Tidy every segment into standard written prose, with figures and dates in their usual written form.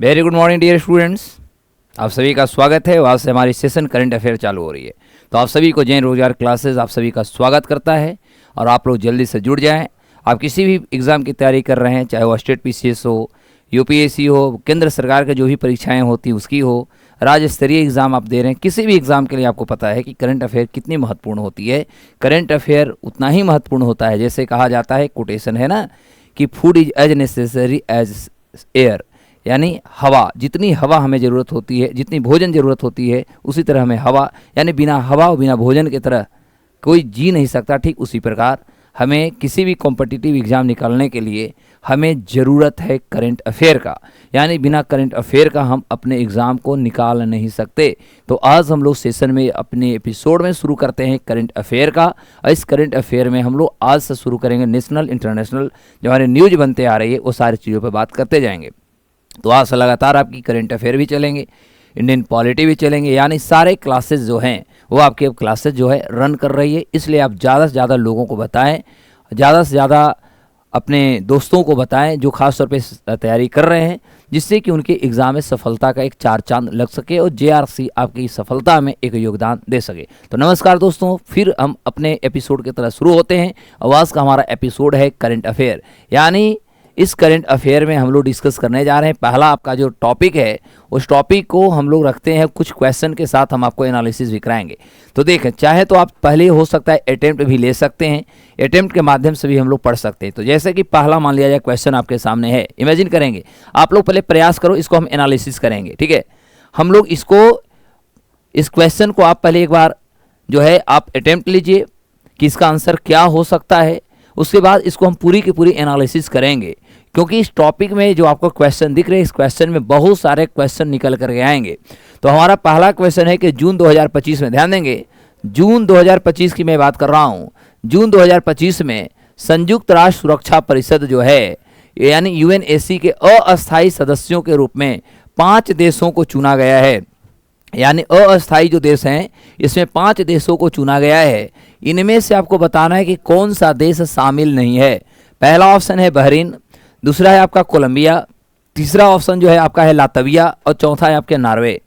Very good morning dear students. आप सभी का स्वागत है। आज से हमारी सेशन करंट अफेयर चालू हो रही है, तो आप सभी को जैन रोजगार क्लासेस आप सभी का स्वागत करता है और आप लोग जल्दी से जुड़ जाएं। आप किसी भी एग्ज़ाम की तैयारी कर रहे हैं, चाहे वो स्टेट पीसीएस हो, यूपीएससी हो, केंद्र सरकार की जो भी परीक्षाएं होती उसकी हो, राज्य स्तरीय एग्ज़ाम आप दे रहे हैं, किसी भी एग्ज़ाम के लिए आपको पता है कि करंट अफेयर कितनी महत्वपूर्ण होती है। करंट अफेयर उतना ही महत्वपूर्ण होता है, जैसे कहा जाता है, कोटेशन है ना, कि food is as necessary as air, यानी हवा, जितनी हवा हमें ज़रूरत होती है, जितनी भोजन ज़रूरत होती है, उसी तरह हमें हवा, यानी बिना हवा और बिना भोजन की तरह कोई जी नहीं सकता। ठीक उसी प्रकार हमें किसी भी कॉम्पिटिटिव एग्ज़ाम निकालने के लिए हमें ज़रूरत है करंट अफेयर का, यानी बिना करंट अफेयर का हम अपने एग्ज़ाम को निकाल नहीं सकते। तो आज हम लोग सेशन में अपने एपिसोड में शुरू करते हैं करंट अफेयर का, और इस करंट अफेयर में हम लोग आज से शुरू करेंगे नेशनल इंटरनेशनल जो हमारे न्यूज़ बनते आ रही है वो सारी चीज़ों पर बात करते जाएंगे। तो आज से लगातार आपकी करंट अफेयर भी चलेंगे, इंडियन पॉलिटी भी चलेंगे, यानी सारे क्लासेस जो हैं वो आपके क्लासेस जो है रन कर रही है। इसलिए आप ज़्यादा से ज़्यादा लोगों को बताएं, ज़्यादा से ज़्यादा अपने दोस्तों को बताएं जो खास तौर पे तैयारी कर रहे हैं, जिससे कि उनके एग्ज़ाम में सफलता का एक चार चांद लग सके और जेआरसी आपकी सफलता में एक योगदान दे सके। तो नमस्कार दोस्तों, फिर हम अपने एपिसोड की तरह शुरू होते हैं। आवाज़ का हमारा एपिसोड है करंट अफेयर, यानी इस करंट अफेयर में हम लोग डिस्कस करने जा रहे हैं। पहला आपका जो टॉपिक है उस टॉपिक को हम लोग रखते हैं कुछ क्वेश्चन के साथ, हम आपको एनालिसिस भी कराएंगे। तो देखें, चाहे तो आप पहले हो सकता है अटेम्प्ट भी ले सकते हैं, अटेम्प्ट के माध्यम से भी हम लोग पढ़ सकते हैं। तो जैसे कि पहला मान लिया जाए क्वेश्चन आपके सामने है, इमेजिन करेंगे, आप लोग पहले प्रयास करो, इसको हम एनालिसिस करेंगे। ठीक है, हम लोग इस क्वेश्चन को आप पहले एक बार जो है आप अटेम्प्ट लीजिए कि इसका आंसर क्या हो सकता है, उसके बाद इसको हम पूरी की पूरी एनालिसिस करेंगे, क्योंकि इस टॉपिक में जो आपको क्वेश्चन दिख रहे हैं, इस क्वेश्चन में बहुत सारे क्वेश्चन निकल करके आएंगे। तो हमारा पहला क्वेश्चन है कि जून 2025 में, ध्यान देंगे, जून 2025 की मैं बात कर रहा हूँ। जून 2025 में संयुक्त राष्ट्र सुरक्षा परिषद जो है, यानी यूएनएसी के अस्थायी सदस्यों के रूप में 5 देशों को चुना गया है। यानी अस्थायी जो देश हैं, इसमें 5 देशों को चुना गया है। इनमें से आपको बताना है कि कौन सा देश शामिल नहीं है। पहला ऑप्शन है बहरीन, दूसरा है आपका कोलंबिया, तीसरा ऑप्शन जो है आपका है लातविया, और चौथा है आपके नॉर्वे।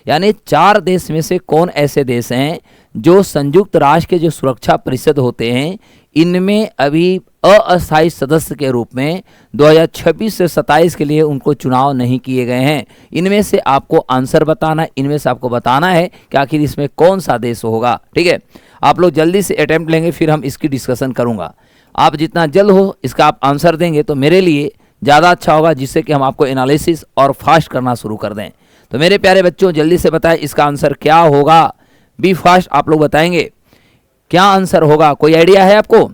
यानी 4 देश में से कौन ऐसे देश हैं जो संयुक्त राष्ट्र के जो सुरक्षा परिषद होते हैं, इनमें अभी अस्थायी सदस्य के रूप में 2026 से 27 के लिए उनको चुनाव नहीं किए गए हैं। इनमें से आपको आंसर बताना है, इनमें से आपको बताना है कि आखिर इसमें कौन सा देश होगा। ठीक है, आप लोग जल्दी से अटेम्प्ट लेंगे, फिर हम इसकी डिस्कशन करूंगा। आप जितना जल्द हो इसका आप आंसर देंगे तो मेरे लिए ज़्यादा अच्छा होगा, जिससे कि हम आपको एनालिसिस और फास्ट करना शुरू कर दें। तो मेरे प्यारे बच्चों, जल्दी से बताएं इसका आंसर क्या होगा। बी फास्ट, आप लोग बताएंगे क्या आंसर होगा, कोई आइडिया है आपको?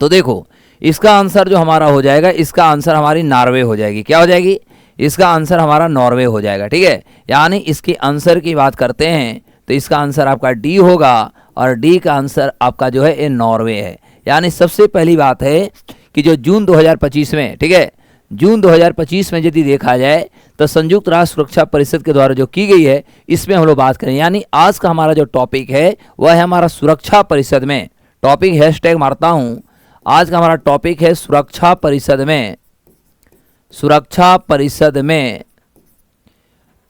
तो देखो, इसका आंसर जो हमारा हो जाएगा, इसका आंसर हमारी नॉर्वे हो जाएगी। क्या हो जाएगी? इसका आंसर हमारा नॉर्वे हो जाएगा। ठीक है, यानी इसके आंसर की बात करते हैं तो इसका आंसर आपका डी होगा, और डी का आंसर आपका जो है ये नॉर्वे है। यानी सबसे पहली बात है कि जो जून 2025 में, ठीक है, जून 2025 में यदि देखा जाए तो संयुक्त राष्ट्र सुरक्षा परिषद के द्वारा जो की गई है, इसमें हम लोग बात करें। यानी आज का हमारा जो टॉपिक है वह है हमारा सुरक्षा परिषद में। टॉपिक हैशटैग मारता हूं, आज का हमारा टॉपिक है सुरक्षा परिषद में। सुरक्षा परिषद में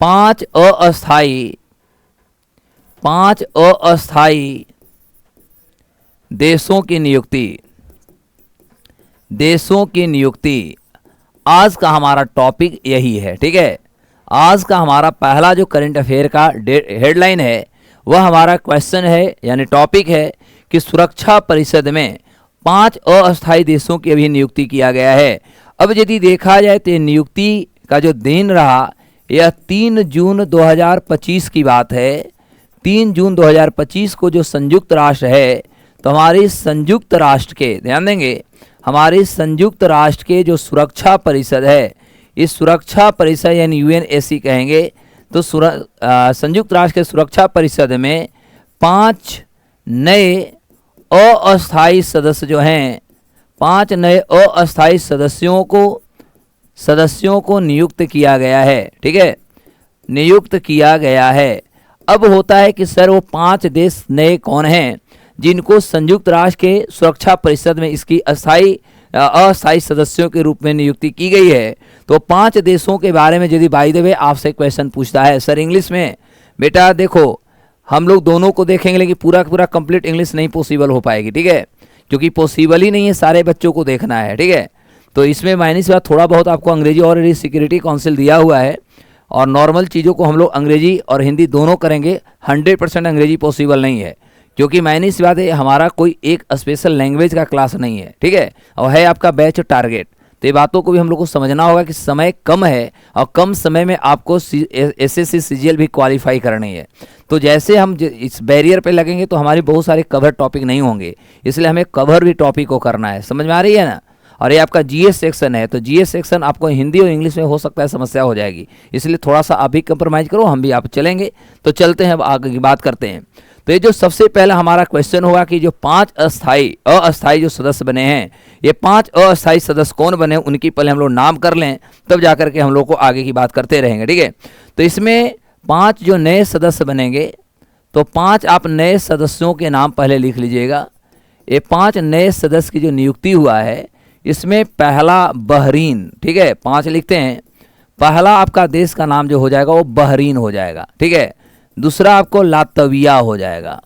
5 अस्थायी देशों की नियुक्ति, आज का हमारा टॉपिक यही है। ठीक है, आज का हमारा पहला जो करंट अफेयर का हेडलाइन है वह हमारा क्वेश्चन है, यानी टॉपिक है कि सुरक्षा परिषद में 5 अस्थायी देशों की अभी नियुक्ति किया गया है। अब यदि देखा जाए तो नियुक्ति का जो दिन रहा यह 3 जून 2025 की बात है। 3 जून 2025 को जो संयुक्त राष्ट्र है, तो हमारी संयुक्त राष्ट्र के, ध्यान देंगे, हमारी संयुक्त राष्ट्र के जो सुरक्षा परिषद है, इस सुरक्षा परिषद यानी यूएनएसी कहेंगे, तो संयुक्त राष्ट्र के सुरक्षा परिषद में 5 नए अस्थायी सदस्य जो हैं, 5 नए अस्थायी सदस्यों को नियुक्त किया गया है। ठीक है, नियुक्त किया गया है। अब होता है कि सर वो 5 देश नए कौन हैं जिनको संयुक्त राष्ट्र के सुरक्षा परिषद में इसकी अस्थायी अस्थायी सदस्यों के रूप में नियुक्ति की गई है। तो 5 देशों के बारे में यदि बाय द वे आपसे क्वेश्चन पूछता है सर इंग्लिश में, बेटा देखो हम लोग दोनों को देखेंगे लेकिन पूरा पूरा कंप्लीट इंग्लिश नहीं पॉसिबल हो पाएगी, ठीक है, क्योंकि पॉसिबल ही नहीं है सारे बच्चों को देखना है, ठीक है। तो इसमें माइनस बात थोड़ा बहुत आपको अंग्रेजी और सिक्योरिटी काउंसिल दिया हुआ है, और नॉर्मल चीज़ों को हम लोग अंग्रेजी और हिंदी दोनों करेंगे। 100% अंग्रेजी पॉसिबल नहीं है, क्योंकि माइनस बात है हमारा कोई एक स्पेशल लैंग्वेज का क्लास नहीं है, ठीक है, और है आपका बैच टारगेट। तो ये बातों को भी हम लोग को समझना होगा कि समय कम है और कम समय में आपको SSC CGL भी क्वालिफाई करनी है। तो जैसे हम इस बैरियर पे लगेंगे तो हमारे बहुत सारे कवर टॉपिक नहीं होंगे, इसलिए हमें कवर भी टॉपिक को करना है। समझ में आ रही है ना। और ये आपका GS सेक्शन है, तो GS सेक्शन आपको हिंदी और इंग्लिश में हो सकता है समस्या हो जाएगी, इसलिए थोड़ा सा आप भी कंप्रोमाइज़ करो, हम भी आप चलेंगे। तो चलते हैं अब आगे की बात करते हैं। तो ये जो सबसे पहला हमारा क्वेश्चन होगा कि जो 5 अस्थायी जो सदस्य बने हैं, ये 5 अस्थायी सदस्य कौन बने उनकी पहले हम लोग नाम कर लें, तब जाकर के हम लोग को आगे की बात करते रहेंगे, ठीक है। तो इसमें 5 जो नए सदस्य बनेंगे, तो 5 आप नए सदस्यों के नाम पहले लिख लीजिएगा। ये 5 नए सदस्य की जो नियुक्ति हुआ है, इसमें पहला बहरीन, ठीक है, 5 लिखते हैं। पहला आपका देश का नाम जो हो जाएगा वो बहरीन हो जाएगा, ठीक है। दूसरा आपको लातविया हो जाएगा।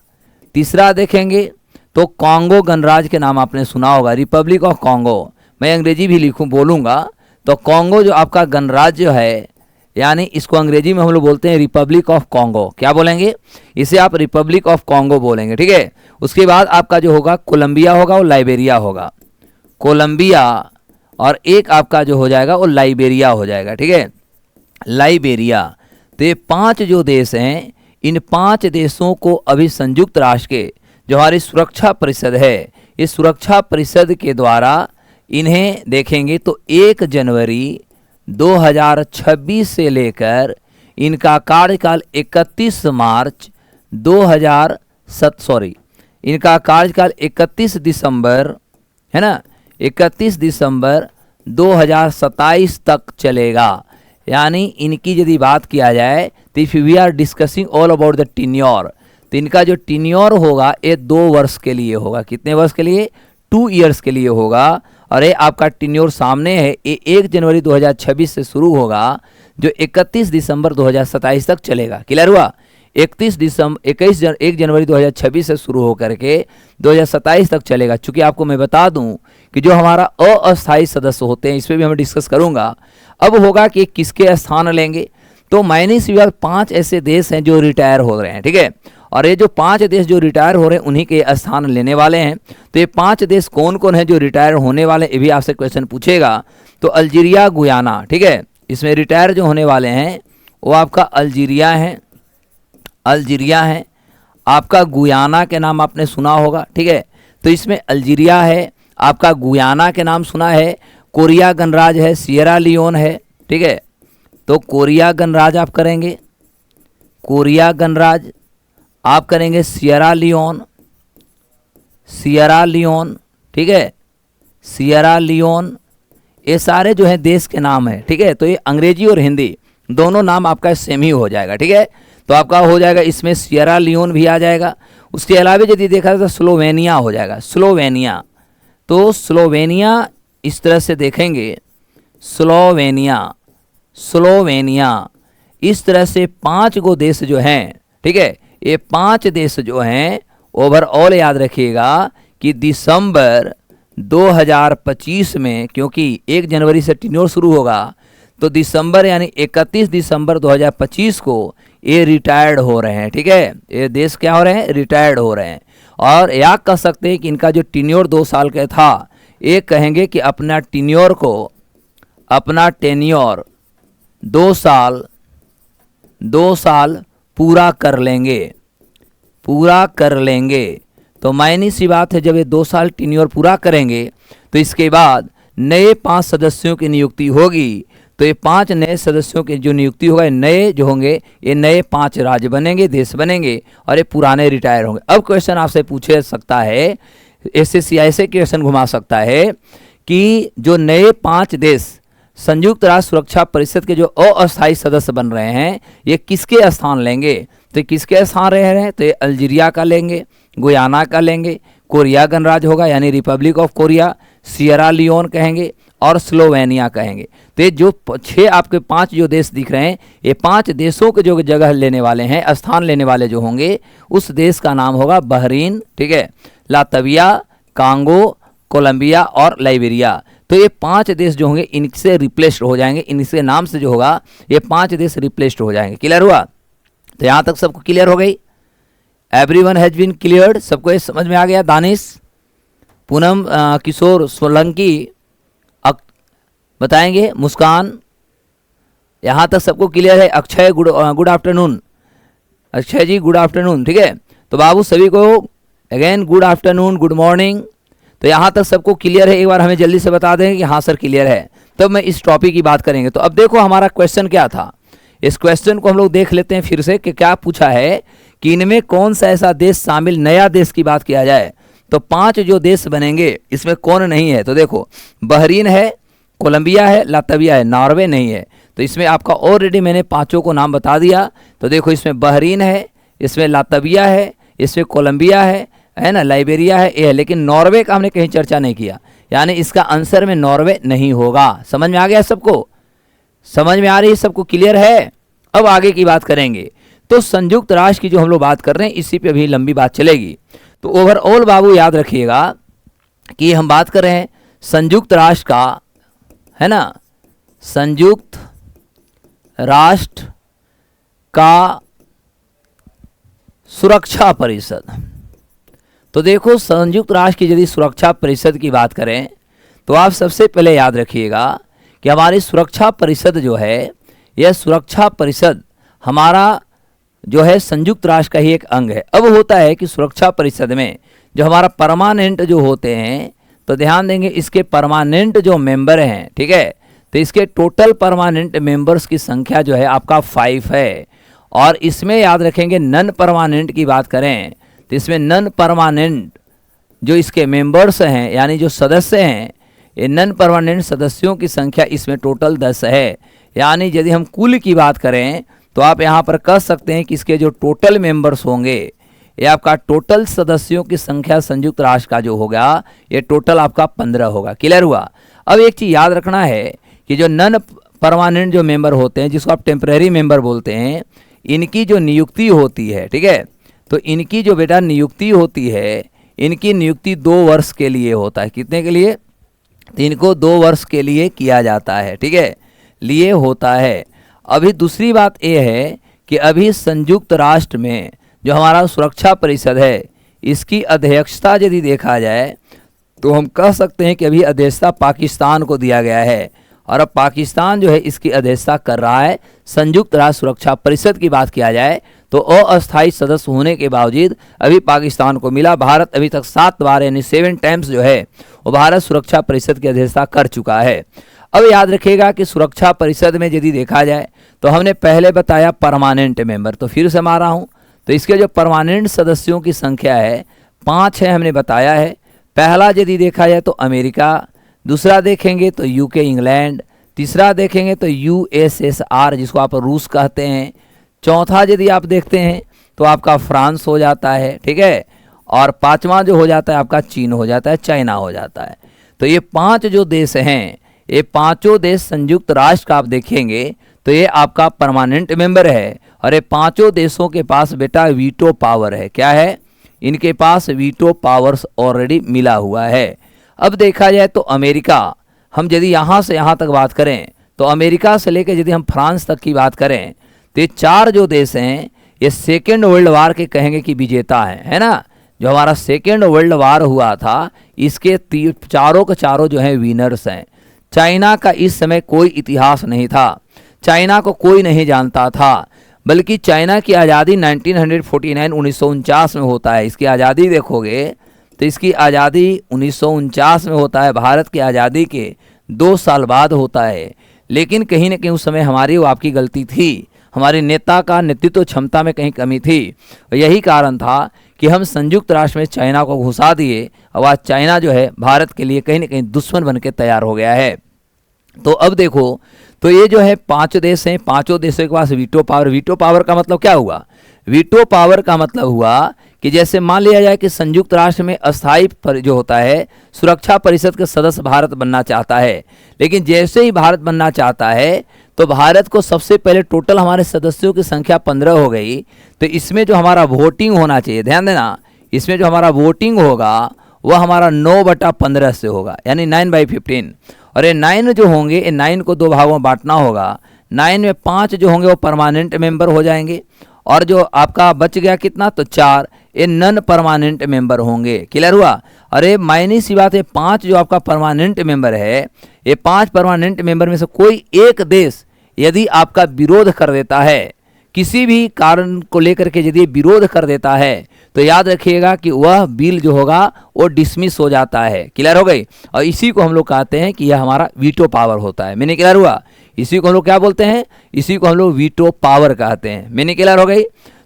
तीसरा देखेंगे तो कॉन्गो गणराज्य के नाम आपने सुना होगा, रिपब्लिक ऑफ कॉन्गो। मैं अंग्रेजी भी बोलूँगा तो कॉन्गो जो आपका गणराज्य है, यानी इसको अंग्रेजी में हम लोग बोलते हैं रिपब्लिक ऑफ कॉन्गो। क्या बोलेंगे? इसे आप रिपब्लिक ऑफ कॉन्गो बोलेंगे, ठीक है। उसके बाद आपका जो होगा कोलंबिया होगा और लाइबेरिया होगा, कोलंबिया, और एक आपका जो हो जाएगा वो लाइबेरिया हो जाएगा, ठीक है, लाइबेरिया। तो ये 5 जो देश हैं, इन 5 देशों को अभी संयुक्त राष्ट्र के जो हमारी सुरक्षा परिषद है, इस सुरक्षा परिषद के द्वारा इन्हें देखेंगे तो 1 जनवरी 2026 से लेकर इनका कार्यकाल 31 मार्च 31 दिसंबर, है ना, 31 दिसंबर 2027 तक चलेगा। यानी इनकी यदि बात किया जाए तो if we are discussing all about the tenure, तो इनका जो टीन्योर होगा ये 2 वर्ष के लिए होगा। कितने वर्ष के लिए? 2 ईयर्स के लिए होगा। और ये आपका टीन्योर सामने है, ये 1 जनवरी 2026 से शुरू होगा जो 31 दिसंबर 2027 तक चलेगा। क्लियर हुआ? 1 जनवरी 2026 से शुरू होकर के 2027 तक चलेगा। चूँकि आपको मैं बता दूं कि जो हमारा अस्थायी सदस्य होते हैं, इस पर भी हम डिस्कस करूंगा। अब होगा कि किसके स्थान लेंगे, तो माइनस 5 ऐसे देश हैं जो रिटायर हो रहे हैं, ठीक है, और ये जो 5 देश जो रिटायर हो रहे हैं उन्हीं के स्थान लेने वाले हैं। तो ये 5 देश कौन कौन है जो रिटायर होने वाले, ये भी आपसे क्वेश्चन पूछेगा। तो अल्जीरिया, गुयाना, ठीक है, इसमें रिटायर जो होने वाले हैं वो आपका अल्जीरिया है, आपका गुयाना के नाम आपने सुना होगा, ठीक है। तो इसमें अल्जीरिया है, आपका गुयाना के नाम सुना है, कोरिया गणराज्य है, सियरा लियोन है, ठीक है। तो कोरिया गणराज्य आप करेंगे, कोरिया गणराज्य आप करेंगे, सियरा लियोन, ठीक है, सियरा लियोन, ये सारे जो है देश के नाम है, ठीक है। तो ये अंग्रेजी और हिंदी दोनों नाम आपका सेम ही हो जाएगा, ठीक है। तो आपका हो जाएगा इसमें सियरा लियोन भी आ जाएगा। उसके अलावा यदि देखा जाए तो स्लोवेनिया हो जाएगा, स्लोवेनिया। तो स्लोवेनिया इस तरह से देखेंगे, स्लोवेनिया इस तरह से 5 गो देश जो हैं, ठीक है, ये 5 देश जो हैं ओवरऑल याद रखिएगा कि दिसंबर 2025 में, क्योंकि 1 जनवरी से टीन्योर शुरू होगा, तो दिसंबर यानी 31 दिसंबर 2025 को ये रिटायर्ड हो रहे हैं, ठीक है। ये देश क्या हो रहे हैं? रिटायर्ड हो रहे हैं। और या कह सकते हैं कि इनका जो टीन्योर 2 साल का था, ये कहेंगे कि अपना टेन्योर 2 साल पूरा कर लेंगे। तो मायने सी बात है, जब ये 2 साल टेन्योर पूरा करेंगे तो इसके बाद नए 5 सदस्यों की नियुक्ति होगी। तो ये 5 नए सदस्यों की जो नियुक्ति होगा, नए जो होंगे ये नए 5 राज्य बनेंगे, देश बनेंगे, और ये पुराने रिटायर होंगे। अब क्वेश्चन आपसे पूछे सकता है, SSC ऐसे क्वेश्चन घुमा सकता है कि जो नए 5 देश संयुक्त राष्ट्र सुरक्षा परिषद के जो अस्थायी सदस्य बन रहे हैं, ये किसके स्थान लेंगे? तो किसके स्थान रह रहे हैं? तो ये अल्जीरिया का लेंगे, गुयाना का लेंगे, कोरिया गणराज्य होगा यानी republic of Korea, Sierra Leone कहेंगे और स्लोवेनिया कहेंगे। तो ये जो 6 आपके 5 जो देश दिख रहे हैं, ये 5 देशों के जो जगह लेने वाले हैं, स्थान लेने वाले जो होंगे, उस देश का नाम होगा बहरीन, ठीक है, लातविया, कांगो, कोलंबिया और लाइबेरिया। तो ये 5 देश जो होंगे इनसे रिप्लेस्ड हो जाएंगे, इनके नाम से जो होगा ये 5 देश रिप्लेस्ड हो जाएंगे। क्लियर हुआ? तो यहाँ तक सबको क्लियर हो गई? Everyone has been cleared? सबको ये समझ में आ गया? दानिश, पूनम, किशोर, सोलंकी बताएंगे, मुस्कान, यहाँ तक सबको क्लियर है? Akshay, good afternoon. Akshay ji good afternoon, ठीक है। तो बाबू सभी को again good afternoon, good morning. तो यहाँ तक सबको क्लियर है? एक बार हमें जल्दी से बता दें कि हाँ सर क्लियर है, तब मैं इस टॉपिक की बात करेंगे। तो अब देखो हमारा क्वेश्चन क्या था, इस क्वेश्चन को हम लोग देख लेते हैं फिर से कि क्या पूछा है कि इनमें कौन सा ऐसा देश शामिल, नया देश की बात किया जाए तो 5 जो देश बनेंगे इसमें कौन नहीं है। तो देखो बहरीन है, कोलंबिया है, लातविया है, नॉर्वे नहीं है। तो इसमें आपका ऑलरेडी मैंने 5 को नाम बता दिया। तो देखो इसमें बहरीन है, इसमें लातविया है, इसमें कोलंबिया है ना, लाइबेरिया है, ये है। लेकिन नॉर्वे का हमने कहीं चर्चा नहीं किया, यानी इसका आंसर में नॉर्वे नहीं होगा। समझ में आ गया सबको? समझ में आ रही है सबको? क्लियर है? अब आगे की बात करेंगे। तो संयुक्त राष्ट्र की जो हम लोग बात कर रहे हैं इसी पे भी लंबी बात चलेगी। तो ओवरऑल बाबू याद रखिएगा कि हम बात कर रहे हैं संयुक्त राष्ट्र का, है ना, संयुक्त राष्ट्र का सुरक्षा परिषद। तो देखो संयुक्त राष्ट्र की यदि सुरक्षा परिषद की बात करें तो आप सबसे पहले याद रखिएगा कि हमारी सुरक्षा परिषद जो है, यह सुरक्षा परिषद हमारा जो है संयुक्त राष्ट्र का ही एक अंग है। अब होता है कि सुरक्षा परिषद में जो हमारा परमानेंट जो होते हैं, तो ध्यान देंगे इसके परमानेंट जो मेंबर हैं, ठीक है, तो इसके टोटल परमानेंट मेंबर्स की संख्या जो है आपका 5 है। और इसमें याद रखेंगे नन परमानेंट की बात करें तो इसमें नन परमानेंट जो इसके मेंबर्स हैं, यानी जो सदस्य हैं, ये नन परमानेंट सदस्यों की संख्या इसमें टोटल 10 है। यानी यदि हम कुल की बात करें तो आप यहाँ पर कह सकते हैं कि इसके जो टोटल मेंबर्स होंगे, ये आपका टोटल सदस्यों की संख्या संयुक्त राष्ट्र का जो होगा ये टोटल आपका 15 होगा। क्लियर हुआ? अब एक चीज़ याद रखना है कि जो नन परमानेंट जो मेंबर होते हैं, जिसको आप टेम्परेरी मेंबर बोलते हैं, इनकी जो नियुक्ति होती है, ठीक है, तो इनकी जो बेटा नियुक्ति होती है, इनकी नियुक्ति 2 वर्ष के लिए होता है। कितने के लिए? तो इनको 2 वर्ष के लिए किया जाता है, ठीक है, लिए होता है। अभी दूसरी बात यह है कि अभी संयुक्त राष्ट्र में जो हमारा सुरक्षा परिषद है, इसकी अध्यक्षता यदि देखा जाए तो हम कह सकते हैं कि अभी अध्यक्षता पाकिस्तान को दिया गया है, और अब पाकिस्तान जो है इसकी अध्यक्षता कर रहा है। संयुक्त राष्ट्र सुरक्षा परिषद की बात किया जाए तो अस्थायी सदस्य होने के बावजूद अभी पाकिस्तान को मिला। भारत अभी तक 7 बार यानी 7 टाइम्स जो है वो भारत सुरक्षा परिषद की अध्यक्षता कर चुका है। अब याद रखिएगा कि सुरक्षा परिषद में यदि देखा जाए तो हमने पहले बताया परमानेंट मेंबर, तो फिर से मारा हूँ, तो इसके जो परमानेंट सदस्यों की संख्या है 5 है, हमने बताया है। पहला यदि देखा जाए तो अमेरिका, दूसरा देखेंगे तो यूके इंग्लैंड, तीसरा देखेंगे तो यूएसएसआर जिसको आप रूस कहते हैं, चौथा यदि आप देखते हैं तो आपका फ्रांस हो जाता है, ठीक है, और 5वां जो हो जाता है आपका चीन हो जाता है, चाइना हो जाता है। तो ये 5 जो देश हैं, ये 5 देश संयुक्त राष्ट्र का आप देखेंगे तो ये आपका परमानेंट मेंबर है, और ये 5 देशों के पास बेटा वीटो पावर है। क्या है? इनके पास वीटो पावर्स ऑलरेडी मिला हुआ है। अब देखा जाए तो अमेरिका, हम यदि यहाँ से यहाँ तक बात करें तो अमेरिका से लेकर यदि हम फ्रांस तक की बात करें तो ये 4 जो देश हैं ये सेकेंड वर्ल्ड वार के कहेंगे कि विजेता हैं, है ना। जो हमारा सेकेंड वर्ल्ड वार हुआ था इसके चारों के चारों जो हैं विनर्स हैं। चाइना का इस समय कोई इतिहास नहीं था, चाइना को कोई नहीं जानता था, बल्कि चाइना की आज़ादी 1949 में होता है। इसकी आज़ादी देखोगे तो इसकी आज़ादी 1949 में होता है, भारत की आज़ादी के 2 साल बाद होता है। लेकिन कहीं न कहीं उस समय हमारी वो आपकी गलती थी, हमारे नेता का नेतृत्व क्षमता में कहीं कमी थी। यही कारण था कि हम संयुक्त राष्ट्र में चाइना को घुसा दिए, और आज चाइना जो है भारत के लिए कहीं न कहीं दुश्मन बन के तैयार हो गया है। तो अब देखो, तो ये जो है 5 देश हैं, 5 देशों के पास वीटो पावर। वीटो पावर का मतलब क्या हुआ? वीटो पावर का मतलब हुआ कि जैसे मान लिया जाए कि संयुक्त राष्ट्र में अस्थायी जो होता है सुरक्षा परिषद के सदस्य भारत बनना चाहता है, लेकिन जैसे ही भारत बनना चाहता है तो भारत को सबसे पहले टोटल हमारे सदस्यों की संख्या 15 हो गई, तो इसमें जो हमारा वोटिंग होना चाहिए, ध्यान देना, इसमें जो हमारा वोटिंग होगा वह हमारा 9/15 से होगा, यानी 9/15। और ये 9 जो होंगे, ये 9 को 2 भागों में बांटना होगा। 9 में 5 जो होंगे वो परमानेंट मेंबर हो जाएंगे, और जो आपका बच गया कितना, तो 4 ये नॉन परमानेंट मेंबर होंगे। क्लियर हुआ? अरे मायने सी बात है, 5 जो आपका परमानेंट मेंबर है, ये 5 परमानेंट मेंबर में से कोई एक देश यदि आपका विरोध कर देता है, किसी भी कारण को लेकर के यदि विरोध कर देता है, तो याद रखिएगा कि वह बिल जो होगा वो डिसमिस हो जाता है। क्लियर हो गई? और इसी को हम लोग कहते हैं कि यह हमारा वीटो पावर होता है। मैंने क्लियर हुआ? इसी को हम लोग क्या बोलते हैं? इसी को हम लोग वीटो पावर कहते हैं। मैंने क्लियर हो गई?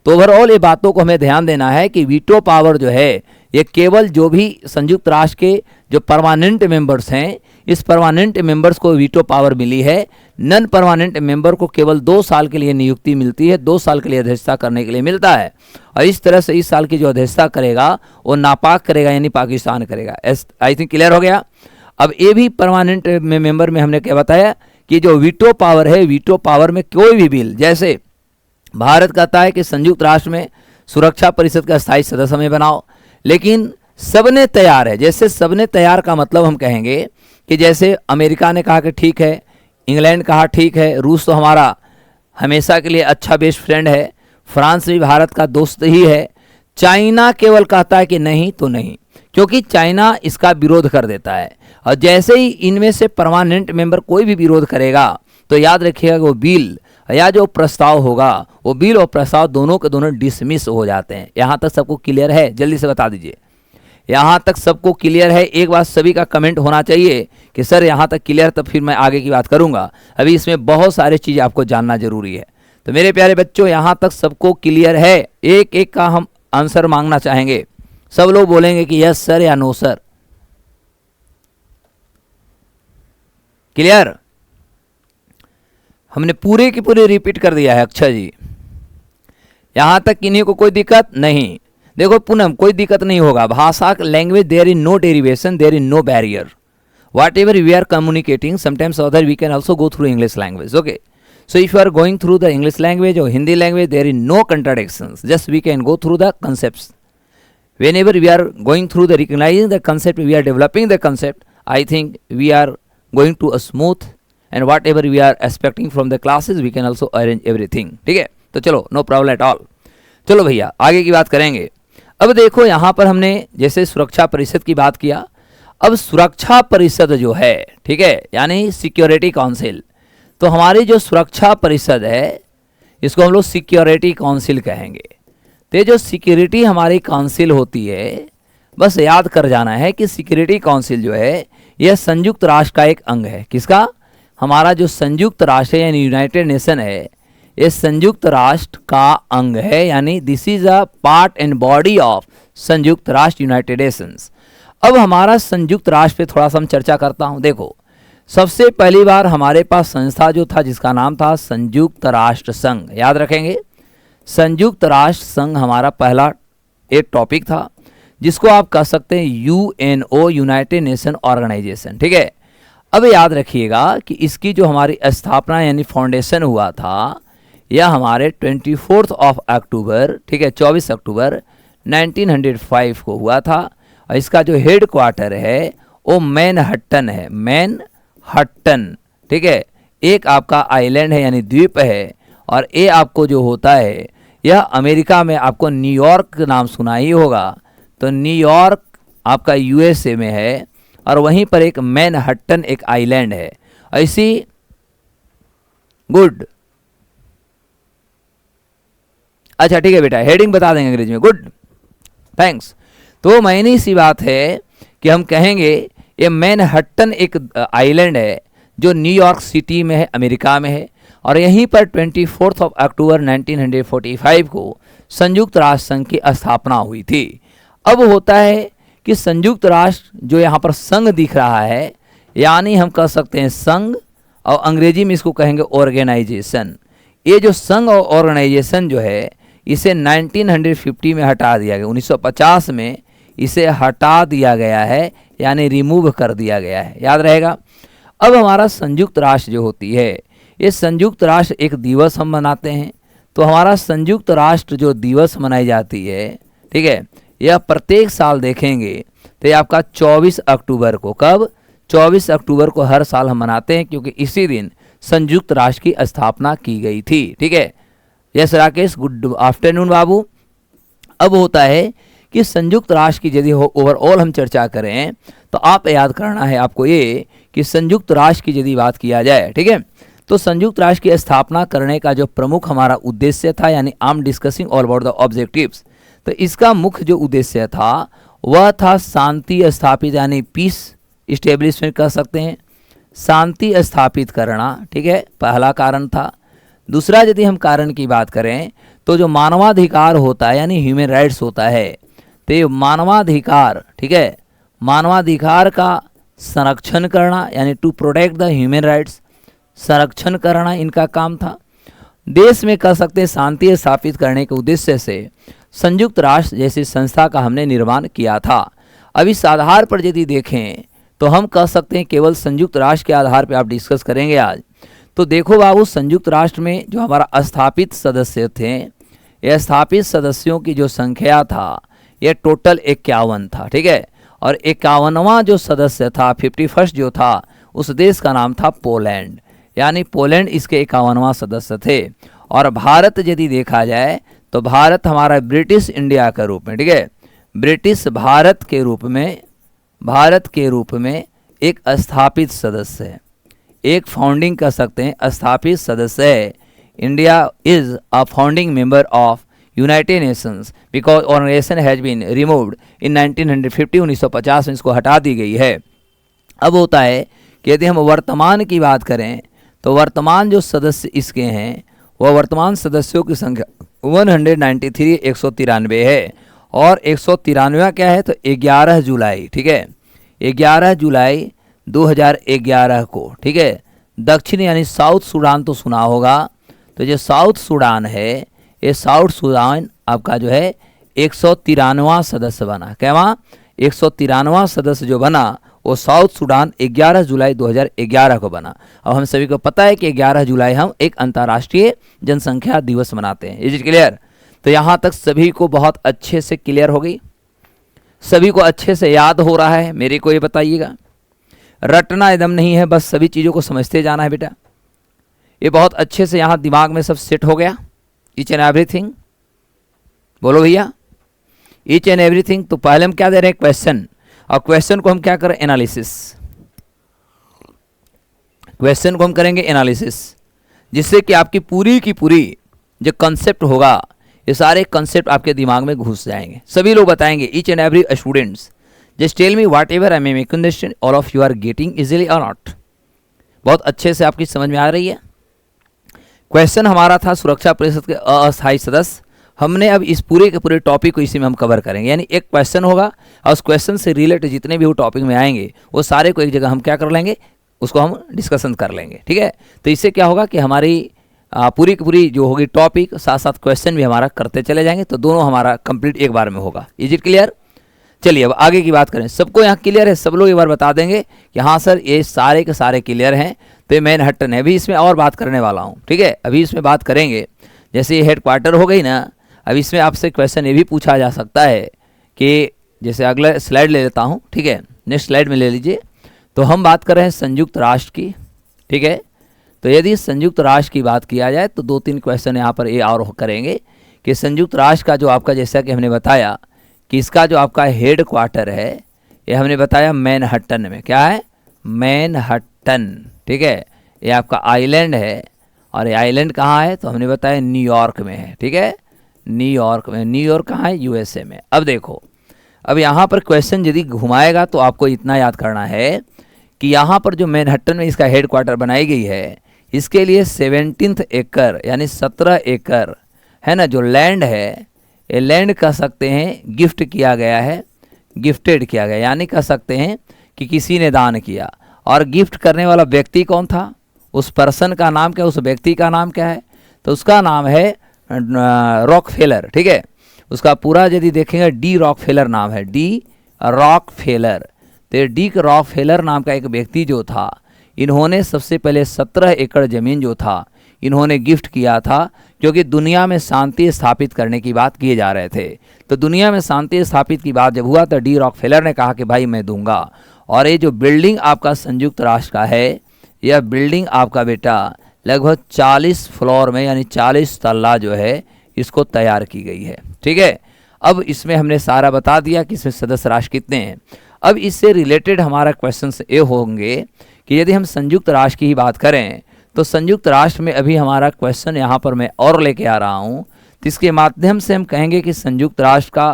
तो ओवरऑल ये बातों को हमें ध्यान देना है कि वीटो पावर जो है ये केवल जो भी संयुक्त राष्ट्र के जो परमानेंट मेंबर्स हैं, इस परमानेंट मेंबर्स को वीटो पावर मिली है। नॉन परमानेंट मेंबर को केवल 2 साल के लिए नियुक्ति मिलती है, 2 साल के लिए अध्यक्षता करने के लिए मिलता है। और इस तरह से इस साल की जो अध्यक्षता करेगा वो नापाक करेगा, यानी पाकिस्तान करेगा। आई थिंक क्लियर हो गया? अब ये भी परमानेंट मेंबर में हमने क्या बताया कि जो वीटो पावर है, वीटो पावर में कोई भी बिल, जैसे भारत कहता है कि संयुक्त राष्ट्र में सुरक्षा परिषद का स्थायी सदस्य हमें बनाओ, लेकिन सबने तैयार है। जैसे सबने तैयार का मतलब हम कहेंगे कि जैसे अमेरिका ने कहा कि ठीक है, इंग्लैंड कहा ठीक है, रूस तो हमारा हमेशा के लिए अच्छा बेस्ट फ्रेंड है, फ्रांस भी भारत का दोस्त ही है, चाइना केवल कहता है कि नहीं तो नहीं, क्योंकि चाइना इसका विरोध कर देता है। और जैसे ही इनमें से परमानेंट मेंबर कोई भी विरोध करेगा तो याद रखिएगा वो बिल या जो प्रस्ताव होगा, वो बिल और प्रस्ताव दोनों के दोनों डिसमिस हो जाते हैं। यहाँ तक सबको क्लियर है? जल्दी से बता दीजिए, यहाँ तक सबको क्लियर है? एक बार सभी का कमेंट होना चाहिए कि सर यहाँ तक क्लियर, तब फिर मैं आगे की बात करूँगा। अभी इसमें बहुत सारी चीज़ें आपको जानना जरूरी है। तो मेरे प्यारे बच्चों, यहाँ तक सबको क्लियर है? एक एक का हम आंसर मांगना चाहेंगे। सब लोग बोलेंगे कि यस सर या नो सर। क्लियर? हमने पूरे की पूरी रिपीट कर दिया है। अक्षय जी, यहाँ तक किन्हीं को कोई दिक्कत नहीं? देखो पूनम, कोई दिक्कत नहीं होगा। भाषा language, there is no derivation, there is no barrier. Whatever we are communicating, sometimes other we can also go through English language. Okay, so if you are going through the English language or Hindi language, there is no contradictions, just we can go through the concepts. Whenever we are going through the recognizing the concept, we are developing the concept, I think we are going to a smooth, and whatever we are expecting from the classes we can also arrange everything. ठीक है? तो चलो, no problem at all. चलो भैया आगे की बात करेंगे। अब देखो यहाँ पर हमने जैसे सुरक्षा परिषद की बात किया, अब सुरक्षा परिषद जो है, ठीक है, यानी सिक्योरिटी काउंसिल, तो हमारी जो सुरक्षा परिषद है इसको हम लोग सिक्योरिटी काउंसिल कहेंगे। तो ये जो सिक्योरिटी हमारी काउंसिल होती है, बस याद कर जाना है कि सिक्योरिटी काउंसिल जो है यह संयुक्त राष्ट्र का एक अंग है। किसका? हमारा जो संयुक्त राष्ट्र है यानी यूनाइटेड नेशन है, ये संयुक्त राष्ट्र का अंग है, यानी this is a part and body of संयुक्त राष्ट्र यूनाइटेड नेशंस। अब हमारा संयुक्त राष्ट्र पे थोड़ा सा हम चर्चा करता हूँ। देखो, सबसे पहली बार हमारे पास संस्था जो था जिसका नाम था संयुक्त राष्ट्र संघ। याद रखेंगे, संयुक्त राष्ट्र संघ हमारा पहला एक टॉपिक था, जिसको आप कह सकते हैं यूएनओ, यूनाइटेड नेशन ऑर्गेनाइजेशन। ठीक है? अब याद रखिएगा कि इसकी जो हमारी स्थापना यानी फाउंडेशन हुआ था, यह हमारे 24 अक्टूबर, ठीक है, 24 अक्टूबर 1905 को हुआ था। और इसका जो हेड क्वार्टर है वो मैनहट्टन है, मैनहट्टन। ठीक है, एक आपका आइलैंड है यानी द्वीप है, और ये आपको जो होता है यह अमेरिका में आपको न्यूयॉर्क नाम सुना ही होगा, तो न्यूयॉर्क आपका यूएसए में है, और वहीं पर एक मैनहट्टन एक आइलैंड है। ऐसी गुड, अच्छा ठीक है बेटा, हेडिंग बता देंगे अंग्रेजी में, गुड, थैंक्स। तो मायने सी बात है कि हम कहेंगे ये मैनहट्टन एक आइलैंड है जो न्यूयॉर्क सिटी में है, अमेरिका में है, और यहीं पर 24 अक्टूबर 1945 को संयुक्त राष्ट्र संघ की स्थापना हुई थी। अब होता है कि संयुक्त राष्ट्र जो यहाँ पर संघ दिख रहा है, यानी हम कह सकते हैं संघ, और अंग्रेजी में इसको कहेंगे ऑर्गेनाइजेशन। ये जो संघ और ऑर्गेनाइजेशन जो है इसे 1950 में हटा दिया गया, 1950 में इसे हटा दिया गया है, यानी रिमूव कर दिया गया है, याद रहेगा। अब हमारा संयुक्त राष्ट्र जो होती है, ये संयुक्त राष्ट्र एक दिवस हम मनाते हैं। तो हमारा संयुक्त राष्ट्र जो दिवस मनाई जाती है, ठीक है, यह प्रत्येक साल देखेंगे तो ये आपका 24 अक्टूबर को, कब, 24 अक्टूबर को हर साल हम मनाते हैं, क्योंकि इसी दिन संयुक्त राष्ट्र की स्थापना की गई थी, ठीक है। यस राकेश, गुड आफ्टरनून बाबू। अब होता है कि संयुक्त राष्ट्र की यदि ओवरऑल हम चर्चा करें तो आप याद करना है आपको ये कि संयुक्त राष्ट्र की यदि बात किया जाए, ठीक है, तो संयुक्त राष्ट्र की स्थापना करने का जो प्रमुख हमारा उद्देश्य था, यानी I am discussing all about the objectives, तो इसका मुख्य जो उद्देश्य था वह था शांति स्थापित, यानी पीस इस्टेब्लिशमेंट कर सकते हैं, शांति स्थापित करना, ठीक है, पहला कारण था। दूसरा यदि हम कारण की बात करें तो जो मानवाधिकार होता है, यानी ह्यूमन राइट्स होता है, तो ये मानवाधिकार, ठीक है, मानवाधिकार का संरक्षण करना, यानी to protect the human rights, संरक्षण करना इनका काम था। देश में कर सकते हैं शांति स्थापित करने के उद्देश्य से संयुक्त राष्ट्र जैसी संस्था का हमने निर्माण किया था। अब इस आधार पर यदि देखें तो हम कह सकते हैं केवल संयुक्त राष्ट्र के आधार पर आप डिस्कस करेंगे आज। तो देखो बाबू, संयुक्त राष्ट्र में जो हमारा स्थापित सदस्य थे, यह स्थापित सदस्यों की जो संख्या था यह टोटल 51 था, ठीक है, और 51वां जो सदस्य था, 51st जो था, उस देश का नाम था पोलैंड, यानी पोलैंड इसके 51वां सदस्य थे। और भारत यदि देखा जाए तो भारत हमारा ब्रिटिश इंडिया के रूप में, ठीक है, ब्रिटिश भारत के रूप में एक स्थापित सदस्य है, एक फाउंडिंग कर सकते हैं स्थापित सदस्य है। India is a founding member of United Nations because organisation has been removed in 1950, 1950 में इसको हटा दी गई है। अब होता है कि यदि हम वर्तमान की बात करें तो वर्तमान जो सदस्य इसके हैं वह वर्तमान सदस्यों की संख्या 193, 193 है। और 193वां क्या है तो 11 जुलाई, ठीक है, 11 जुलाई 2011 को, ठीक है, दक्षिण यानी साउथ सूडान तो सुना होगा। तो जो साउथ सूडान है, ये साउथ सूडान आपका जो है 193वां सदस्य बना। क्या वहाँ 193वां सदस्य जो बना वो साउथ सूडान 11 जुलाई 2011 को बना। अब हम सभी को पता है कि 11 जुलाई हम एक अंतर्राष्ट्रीय जनसंख्या दिवस मनाते हैं। Is it clear? तो यहाँ तक सभी को बहुत अच्छे से क्लियर हो गई, सभी को अच्छे से याद हो रहा है? मेरे को ये बताइएगा, रटना एकदम नहीं है, बस सभी चीज़ों को समझते जाना है बेटा। ये बहुत अच्छे से यहाँ दिमाग में सब सेट हो गया, ईच एंड एवरीथिंग। बोलो भैया, ईच एंड एवरीथिंग। तो पहले हम क्या दे रहे हैं? क्वेश्चन। और क्वेश्चन को हम क्या करें? एनालिसिस। क्वेश्चन को हम करेंगे एनालिसिस, जिससे कि आपकी पूरी की पूरी जो कंसेप्ट होगा, ये सारे कंसेप्ट आपके दिमाग में घुस जाएंगे। सभी लोग बताएंगे, each and every students just tell me whatever I may make understand, all of you are getting easily और नॉट। बहुत अच्छे से आपकी समझ में आ रही है? क्वेश्चन हमारा था सुरक्षा परिषद के अस्थायी सदस्य। हमने अब इस पूरे के पूरे टॉपिक को इसी में हम कवर करेंगे, यानी एक क्वेश्चन होगा और उस क्वेश्चन से रिलेटेड जितने भी वो टॉपिक में आएंगे वो सारे को एक जगह हम क्या कर लेंगे, उसको हम डिस्कशन कर लेंगे। ठीक है, तो इससे क्या होगा कि हमारी पूरी की पूरी जो होगी टॉपिक, साथ साथ क्वेश्चन भी हमारा करते चले जाएंगे, तो दोनों हमारा कंप्लीट एक बार में होगा। Is it clear? चलिए अब आगे की बात करें। सबको यहाँ क्लियर है? सब लोग एक बार बता देंगे कि हाँ सर ये सारे के सारे क्लियर हैं। तो ये मैनहट्टन है, अभी इसमें और बात करने वाला हूँ। ठीक है, अभी इसमें बात करेंगे। जैसे ये हेडक्वार्टर हो गई ना, अब इसमें आपसे क्वेश्चन ये भी पूछा जा सकता है कि जैसे अगला स्लाइड ले लेता हूँ। ठीक है, नेक्स्ट स्लाइड में ले लीजिए। तो हम बात कर रहे हैं संयुक्त राष्ट्र की। ठीक है, तो यदि संयुक्त राष्ट्र की बात किया जाए तो 2-3 क्वेश्चन यहाँ पर ये और करेंगे कि संयुक्त राष्ट्र का जो आपका, जैसा कि हमने बताया कि इसका जो आपका हेड क्वार्टर है, ये हमने बताया मैनहट्टन में। क्या है? मैनहट्टन। ठीक है, ये आपका आइलैंड है, और ये आइलैंड कहाँ है तो हमने बताया न्यूयॉर्क में है। ठीक है, न्यूयॉर्क में। न्यूयॉर्क कहाँ है? यूएसए में। अब देखो, अब यहाँ पर क्वेश्चन यदि घुमाएगा तो आपको इतना याद करना है कि यहाँ पर जो मैनहट्टन में इसका हेड क्वार्टर बनाई गई है, इसके लिए 17 एकड़ यानी 17 एकड़ है ना, जो लैंड है, ये लैंड कह सकते हैं गिफ्ट किया गया है, गिफ्टेड किया गया, यानी कह सकते हैं कि किसी ने दान किया। और गिफ्ट करने वाला व्यक्ति कौन था? उस पर्सन का नाम क्या, उस व्यक्ति का नाम क्या है? तो उसका नाम है रॉकफेलर, ठीक है। उसका पूरा यदि देखेंगे डी रॉकफेलर नाम है, डी रॉकफेलर। तो डी रॉकफेलर नाम का एक व्यक्ति जो था, इन्होंने सबसे पहले 17 एकड़ ज़मीन जो था इन्होंने गिफ्ट किया था, क्योंकि दुनिया में शांति स्थापित करने की बात किए जा रहे थे। तो दुनिया में शांति स्थापित की बात जब हुआ तो डी रॉकफेलर ने कहा कि भाई मैं दूंगा। और ये जो बिल्डिंग आपका संयुक्त राष्ट्र का है, यह बिल्डिंग आपका बेटा लगभग 40 फ्लोर में यानी 40 तल्ला जो है इसको तैयार की गई है, ठीक है। अब इसमें हमने सारा बता दिया कि इसमें सदस्य राष्ट्र कितने हैं। अब इससे रिलेटेड हमारा क्वेश्चन ये होंगे कि यदि हम संयुक्त राष्ट्र की ही बात करें तो संयुक्त राष्ट्र में अभी हमारा क्वेश्चन यहाँ पर मैं और लेके आ रहा हूँ, तो इसके माध्यम से हम कहेंगे कि संयुक्त राष्ट्र का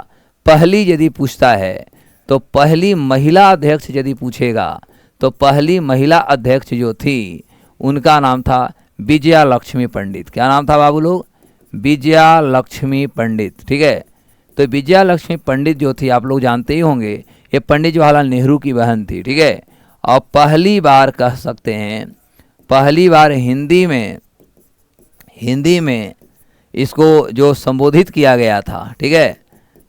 पहली यदि पूछता है तो पहली महिला अध्यक्ष यदि पूछेगा तो पहली महिला अध्यक्ष जो थी उनका नाम था विजया लक्ष्मी पंडित। क्या नाम था बाबू लोग? विजया लक्ष्मी पंडित, ठीक है। तो विजया लक्ष्मी पंडित जो थी आप लोग जानते ही होंगे, ये पंडित जवाहरलाल नेहरू की बहन थी, ठीक है। और पहली बार कह सकते हैं, पहली बार हिंदी में इसको जो संबोधित किया गया था, ठीक है।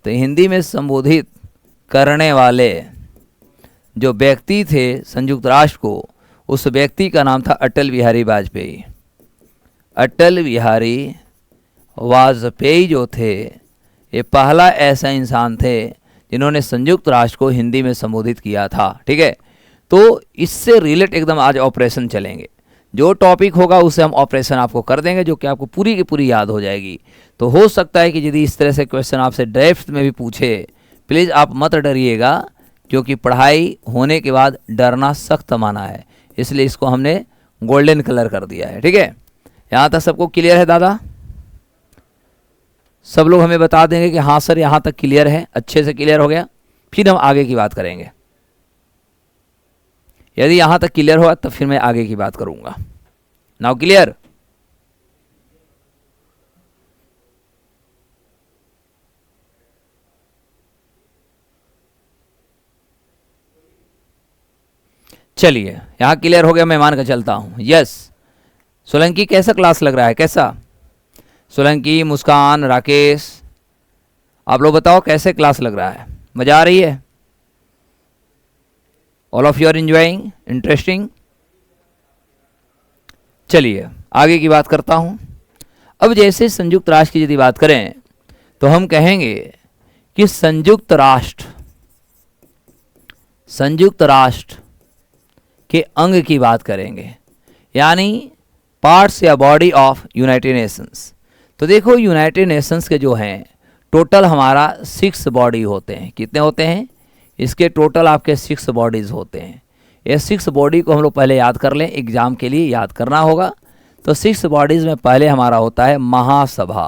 तो हिंदी में संबोधित करने वाले जो व्यक्ति थे संयुक्त राष्ट्र को, उस व्यक्ति का नाम था अटल बिहारी वाजपेयी। अटल बिहारी वाजपेयी जो थे ये पहला ऐसा इंसान थे जिन्होंने संयुक्त राष्ट्र को हिंदी में संबोधित किया था, ठीक है। तो इससे रिलेट एकदम आज ऑपरेशन चलेंगे। जो टॉपिक होगा उसे हम ऑपरेशन आपको कर देंगे, जो कि आपको पूरी की पूरी याद हो जाएगी। तो हो सकता है कि यदि इस तरह से क्वेश्चन आपसे डेप्थ में भी पूछे, प्लीज़ आप मत डरिएगा, क्योंकि पढ़ाई होने के बाद डरना सख्त माना है, इसलिए इसको हमने गोल्डन कलर कर दिया है, ठीक है। यहाँ तक सबको क्लियर है दादा? सब लोग हमें बता देंगे कि हाँ सर यहाँ तक क्लियर है, अच्छे से क्लियर हो गया। फिर हम आगे की बात करेंगे। यदि यहाँ तक क्लियर हुआ तो फिर मैं आगे की बात करूँगा। Now clear? चलिए यहाँ क्लियर हो गया, मैं मान कर चलता हूँ। यस सोलंकी, कैसा क्लास लग रहा है? कैसा सोलंकी, मुस्कान, राकेश, आप लोग बताओ कैसे क्लास लग रहा है? मज़ा आ रही है? All of you are enjoying, interesting. चलिए आगे की बात करता हूँ। अब जैसे संयुक्त राष्ट्र की यदि बात करें तो हम कहेंगे कि संयुक्त राष्ट्र के अंग की बात करेंगे, यानी पार्ट्स या बॉडी ऑफ यूनाइटेड नेशंस। तो देखो यूनाइटेड नेशंस के जो हैं टोटल हमारा 6 बॉडी होते हैं। कितने होते हैं? इसके टोटल आपके 6 बॉडीज़ होते हैं। ये 6 बॉडी को हम लोग पहले याद कर लें, एग्जाम के लिए याद करना होगा। तो 6 बॉडीज़ में पहले हमारा होता है महासभा।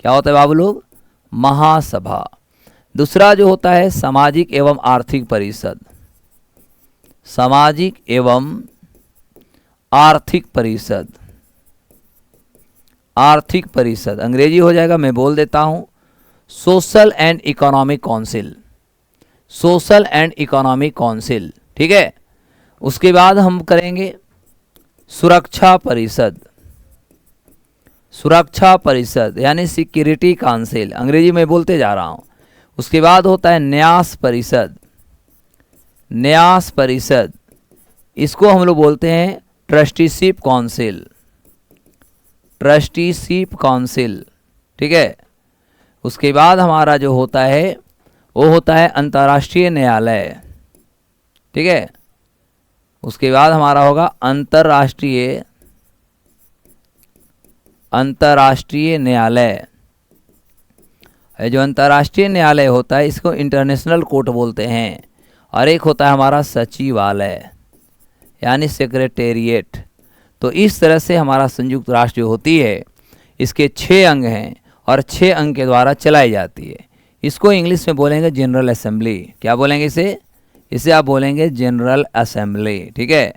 क्या होता है बाबू लोग? महासभा। दूसरा जो होता है सामाजिक एवं आर्थिक परिषद। सामाजिक एवं आर्थिक परिषद, आर्थिक परिषद अंग्रेजी हो जाएगा, मैं बोल देता हूं social and economic council. Social and economic council, ठीक है। उसके बाद हम करेंगे सुरक्षा परिषद। सुरक्षा परिषद यानी सिक्योरिटी काउंसिल, अंग्रेजी में बोलते जा रहा हूं। उसके बाद होता है न्यास परिषद। न्यास परिषद, इसको हम लोग बोलते हैं ट्रस्टीशिप काउंसिल। ट्रस्टीशिप काउंसिल, ठीक है। उसके बाद हमारा जो होता है वो होता है अंतर्राष्ट्रीय न्यायालय, ठीक है। उसके बाद हमारा होगा अंतर्राष्ट्रीय न्यायालय। जो अंतर्राष्ट्रीय न्यायालय होता है इसको इंटरनेशनल कोर्ट बोलते हैं। और एक होता है हमारा सचिवालय यानी सेक्रेटेरिएट। तो इस तरह से हमारा संयुक्त राष्ट्र जो होती है इसके 6 अंग हैं और 6 अंग के द्वारा चलाई जाती है। इसको इंग्लिश में बोलेंगे जनरल असेंबली। क्या बोलेंगे इसे? इसे आप बोलेंगे जनरल असेंबली, ठीक है।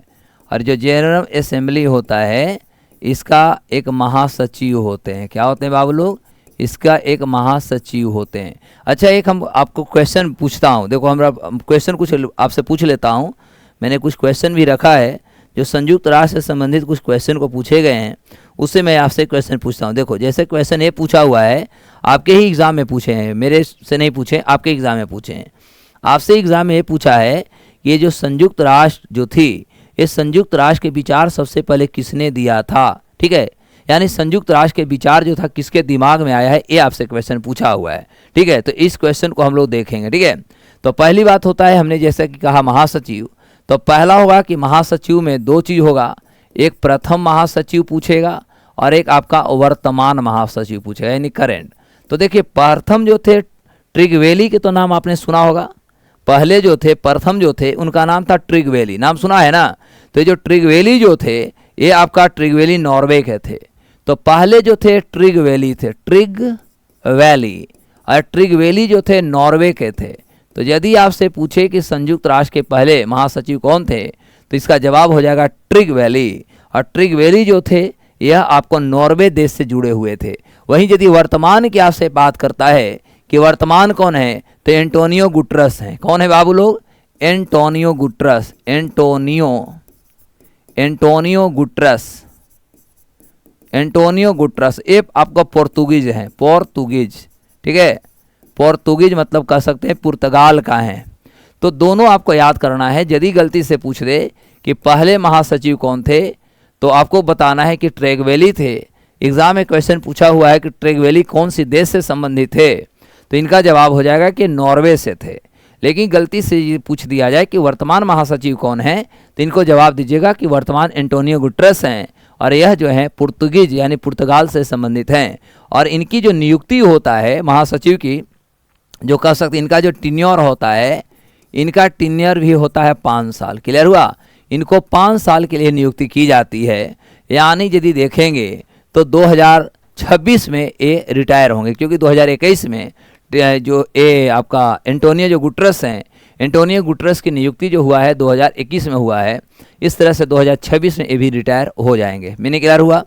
और जो जनरल असेंबली होता है इसका एक महासचिव होते हैं। क्या होते हैं बाबू लोग? इसका एक महासचिव होते हैं। अच्छा, एक हम आपको क्वेश्चन पूछता हूँ। देखो हमरा क्वेश्चन कुछ आपसे पूछ लेता हूँ। मैंने कुछ क्वेश्चन भी रखा है जो संयुक्त राष्ट्र से संबंधित कुछ क्वेश्चन को पूछे गए हैं, उससे मैं आपसे क्वेश्चन पूछता हूँ। देखो जैसे क्वेश्चन ये पूछा हुआ है, आपके ही एग्ज़ाम में पूछे हैं, मेरे से नहीं पूछे, आपके एग्ज़ाम में पूछे हैं। आपसे एग्ज़ाम में ये पूछा है कि ये जो संयुक्त राष्ट्र जो थी, इस संयुक्त राष्ट्र के विचार सबसे पहले किसने दिया था, ठीक है। यानी संयुक्त राष्ट्र के विचार जो था किसके दिमाग में आया है, ये आपसे क्वेश्चन पूछा हुआ है, ठीक है। तो इस क्वेश्चन को हम लोग देखेंगे, ठीक है। तो पहली बात होता है, हमने जैसे कि कहा महासचिव, तो पहला होगा कि महासचिव में दो चीज़ होगा, एक प्रथम महासचिव पूछेगा और एक आपका वर्तमान महासचिव पूछेगा, यानी करेंट। तो देखिए प्रथम जो थे ट्रिगवेली के तो नाम आपने सुना होगा। पहले जो थे प्रथम जो थे उनका नाम था ट्रिगवेली, नाम सुना है ना। तो ये जो ट्रिगवेली जो थे ये आपका ट्रिगवेली नॉर्वे के थे। तो पहले जो थे ट्रिगवेली थे, ट्रिगवेली, और ट्रिगवेली जो थे नॉर्वे के थे। तो यदि आपसे पूछे कि संयुक्त राष्ट्र के पहले महासचिव कौन थे, तो इसका जवाब हो जाएगा ट्रिगवेली। और ट्रिगवेली जो थे यह आपको नॉर्वे देश से जुड़े हुए थे। वहीं यदि वर्तमान की आपसे बात करता है कि वर्तमान कौन है, तो एंटोनियो गुटरस हैं। कौन है बाबू लोग? Antonio Guterres, Antonio Guterres. ये आपका पोर्तुगीज है, पोर्तुगीज, ठीक है। पोर्तुगीज मतलब कह सकते हैं पुर्तगाल का है। तो दोनों आपको याद करना है। यदि गलती से पूछ दे कि पहले महासचिव कौन थे, तो आपको बताना है कि ट्रिगवेली थे। एग्जाम में क्वेश्चन पूछा हुआ है कि ट्रिगवेली कौन सी देश से संबंधित थे, तो इनका जवाब हो जाएगा कि नॉर्वे से थे। लेकिन गलती से ये पूछ दिया जाए कि वर्तमान महासचिव कौन है, तो इनको जवाब दीजिएगा कि वर्तमान एंटोनियो गुटरस हैं और यह जो है पुर्तगीज यानी पुर्तगाल से संबंधित हैं। और इनकी जो नियुक्ति होता है महासचिव की, जो कह सकते इनका जो टीन्योर होता है, इनका टीन्योर भी होता है 5 साल। क्लियर हुआ? इनको 5 साल के लिए नियुक्ति की जाती है। यानी यदि देखेंगे तो 2026 में ये रिटायर होंगे, क्योंकि 2021 में जो ये आपका एंटोनियो गुटरस हैं, एंटोनियो गुटरस की नियुक्ति जो हुआ है 2021 में हुआ है। इस तरह से 2026 में ये भी रिटायर हो जाएंगे। मैंने क्लियर हुआ?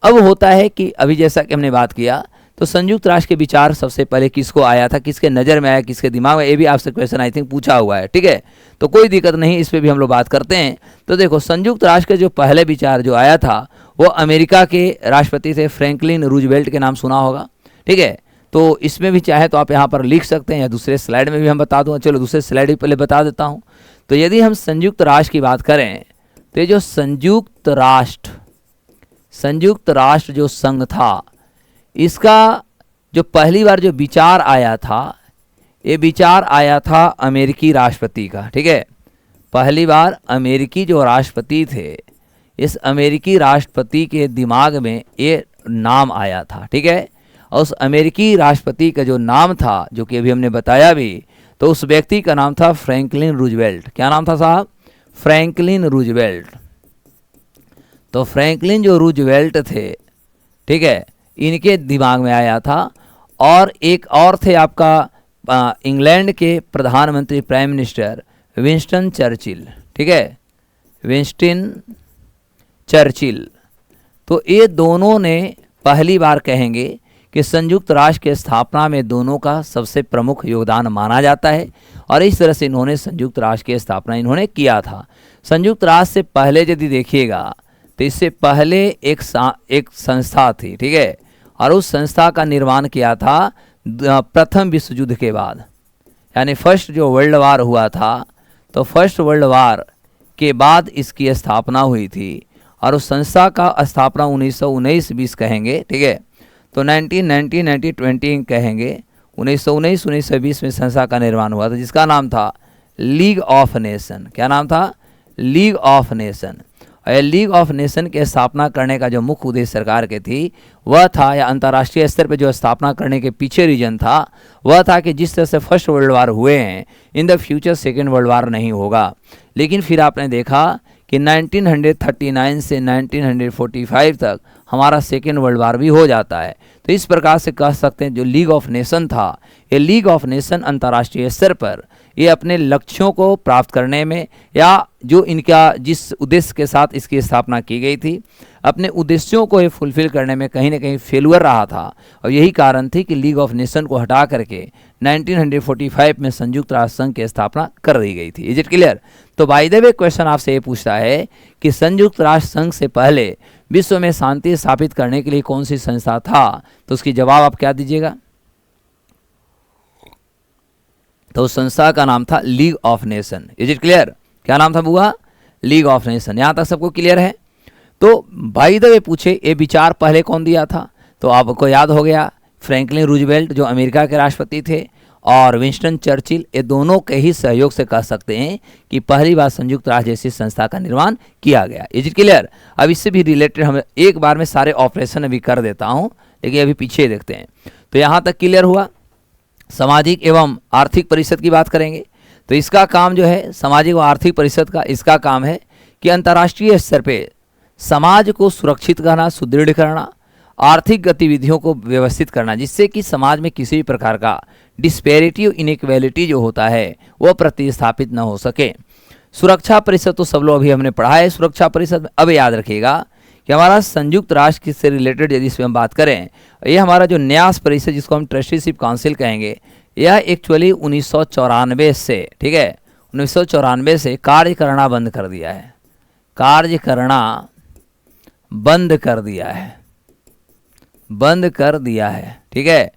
अब होता है कि अभी जैसा कि हमने बात किया, तो संयुक्त राष्ट्र के विचार सबसे पहले किसको आया था, किसके नज़र में आया, किसके दिमाग में, ये भी आपसे क्वेश्चन आई थिंक पूछा हुआ है, ठीक है। तो कोई दिक्कत नहीं, इस पर भी हम लोग बात करते हैं। तो देखो संयुक्त राष्ट्र के जो पहले विचार जो आया था वो अमेरिका के राष्ट्रपति थे, फ्रैंकलिन रूजवेल्ट के नाम सुना होगा, ठीक है। तो इसमें भी चाहे तो आप यहाँ पर लिख सकते हैं या दूसरे स्लाइड में भी हम बता दूँगा। चलो दूसरे स्लाइड भी पहले बता देता हूँ। तो यदि हम संयुक्त राष्ट्र की बात करें, तो ये जो संयुक्त राष्ट्र जो संघ था, इसका जो पहली बार जो विचार आया था, ये विचार आया था अमेरिकी राष्ट्रपति का, ठीक है। पहली बार अमेरिकी जो राष्ट्रपति थे, इस अमेरिकी राष्ट्रपति के दिमाग में ये नाम आया था, ठीक है। और उस अमेरिकी राष्ट्रपति का जो नाम था, जो कि अभी हमने बताया भी, तो उस व्यक्ति का नाम था फ्रैंकलिन रूजवेल्ट। क्या नाम था साहब? Franklin Roosevelt. तो फ्रैंकलिन जो रूजवेल्ट थे, ठीक है, इनके दिमाग में आया था। और एक और थे आपका इंग्लैंड के प्रधानमंत्री, प्राइम मिनिस्टर विंस्टन चर्चिल, ठीक है, विंस्टन चर्चिल। तो ये दोनों ने पहली बार कहेंगे कि संयुक्त राष्ट्र की स्थापना में दोनों का सबसे प्रमुख योगदान माना जाता है। और इस तरह से इन्होंने संयुक्त राष्ट्र की स्थापना इन्होंने किया था। संयुक्त राष्ट्र से पहले यदि देखिएगा तो इससे पहले एक संस्था थी, ठीक है। और उस संस्था का निर्माण किया था प्रथम विश्व युद्ध के बाद, यानी फर्स्ट जो वर्ल्ड वार हुआ था, तो फर्स्ट वर्ल्ड वार के बाद इसकी स्थापना हुई थी। और उस संस्था का स्थापना 1919-20 कहेंगे, ठीक है। तो 1990, 1920 कहेंगे। 1919, 1920 में संस्था का निर्माण हुआ था, जिसका नाम था लीग ऑफ नेशन। क्या नाम था? League of nation. और लीग ऑफ नेशन की स्थापना करने का जो मुख्य उद्देश्य सरकार के थी वह था, या अंतर्राष्ट्रीय स्तर पर जो स्थापना करने के पीछे रीजन था, वह था कि जिस तरह से फर्स्ट वर्ल्ड वार हुए हैं, in the future second world war नहीं होगा। लेकिन फिर आपने देखा कि 1939 से 1945 तक हमारा सेकेंड वर्ल्ड वार भी हो जाता है। तो इस प्रकार से कह सकते हैं जो लीग ऑफ नेशन था, ये लीग ऑफ नेशन अंतर्राष्ट्रीय स्तर पर ये अपने लक्ष्यों को प्राप्त करने में या जो इनका जिस उद्देश्य के साथ इसकी स्थापना की गई थी, अपने उद्देश्यों को ये फुलफिल करने में कहीं ना कहीं फेलुअर रहा था। और यही कारण थी कि लीग ऑफ नेशन को हटा करके 1945 में संयुक्त राष्ट्र संघ की स्थापना कर दी गई थी। Is it clear? तो बाय द वे क्वेश्चन आपसे ये पूछता है कि संयुक्त राष्ट्र संघ से पहले विश्व में शांति स्थापित करने के लिए कौन सी संस्था था, तो उसकी जवाब आप क्या दीजिएगा? तो उस संस्था का नाम था league of nation. Is it clear? क्या नाम था बुआ? League of nation. यहां तक सबको क्लियर है? तो बाय द वे पूछे ये विचार पहले कौन दिया था, तो आपको याद हो गया फ्रैंकलिन रूजवेल्ट जो अमेरिका के राष्ट्रपति थे और विंस्टन चर्चिल, ये दोनों के ही सहयोग से कह सकते हैं कि पहली बार संयुक्त राष्ट्र जैसी संस्था का निर्माण किया गया। Is it clear? अब इससे भी रिलेटेड हम एक बार में सारे ऑपरेशन अभी कर देता हूं, लेकिन अभी पीछे देखते हैं। तो यहां तक क्लियर हुआ। सामाजिक एवं आर्थिक परिषद की बात करेंगे तो इसका काम जो है, सामाजिक व आर्थिक परिषद का इसका काम है कि अंतर्राष्ट्रीय स्तर पे समाज को सुरक्षित करना, सुदृढ़ करना, आर्थिक गतिविधियों को व्यवस्थित करना, जिससे कि समाज में किसी भी प्रकार का डिस्पैरिटी और इनइक्वालिटी जो होता है वह प्रतिस्थापित न हो सके। सुरक्षा परिषद तो सब लोग अभी हमने पढ़ा है सुरक्षा परिषद में। अब याद रखिएगा कि हमारा संयुक्त राष्ट्र किससे रिलेटेड यदि इसमें हम बात करें, ये हमारा जो न्यास परिषद जिसको हम ट्रस्टीशिप काउंसिल कहेंगे, यह एक्चुअली 1994 से, ठीक है, 1994 से कार्य करना बंद कर दिया है। कार्य करना बंद कर दिया है, बंद कर दिया है, ठीक है।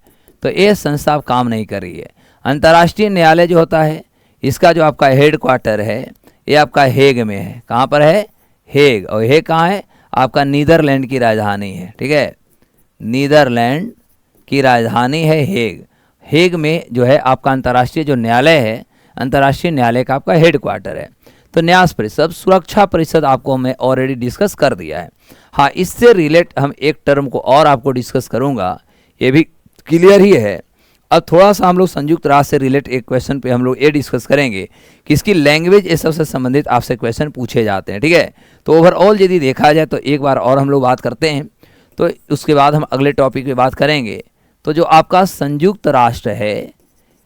तो ये संस्था अब काम नहीं कर रही है। अंतर्राष्ट्रीय न्यायालय जो होता है इसका जो आपका हेड क्वार्टर है ये आपका हेग में है। कहाँ पर है? हेग। और हेग कहाँ है? आपका नीदरलैंड की राजधानी है, ठीक है, नीदरलैंड की राजधानी है हेग। हेग में जो है आपका अंतर्राष्ट्रीय जो न्यायालय है, अंतर्राष्ट्रीय न्यायालय का आपका हेड क्वार्टर है। तो न्यास परिषद, सुरक्षा परिषद आपको मैं ऑलरेडी डिस्कस कर दिया है। हाँ, इससे रिलेट हम एक टर्म को और आपको डिस्कस करूंगा, ये भी क्लियर ही है। अब थोड़ा सा हम लोग संयुक्त राष्ट्र से रिलेट एक क्वेश्चन पे हम लोग ये डिस्कस करेंगे कि इसकी लैंग्वेज ये सबसे संबंधित आपसे क्वेश्चन पूछे जाते हैं, ठीक है। तो ओवरऑल यदि देखा जाए तो एक बार और हम लोग बात करते हैं, तो उसके बाद हम अगले टॉपिक पे बात करेंगे। तो जो आपका संयुक्त राष्ट्र है,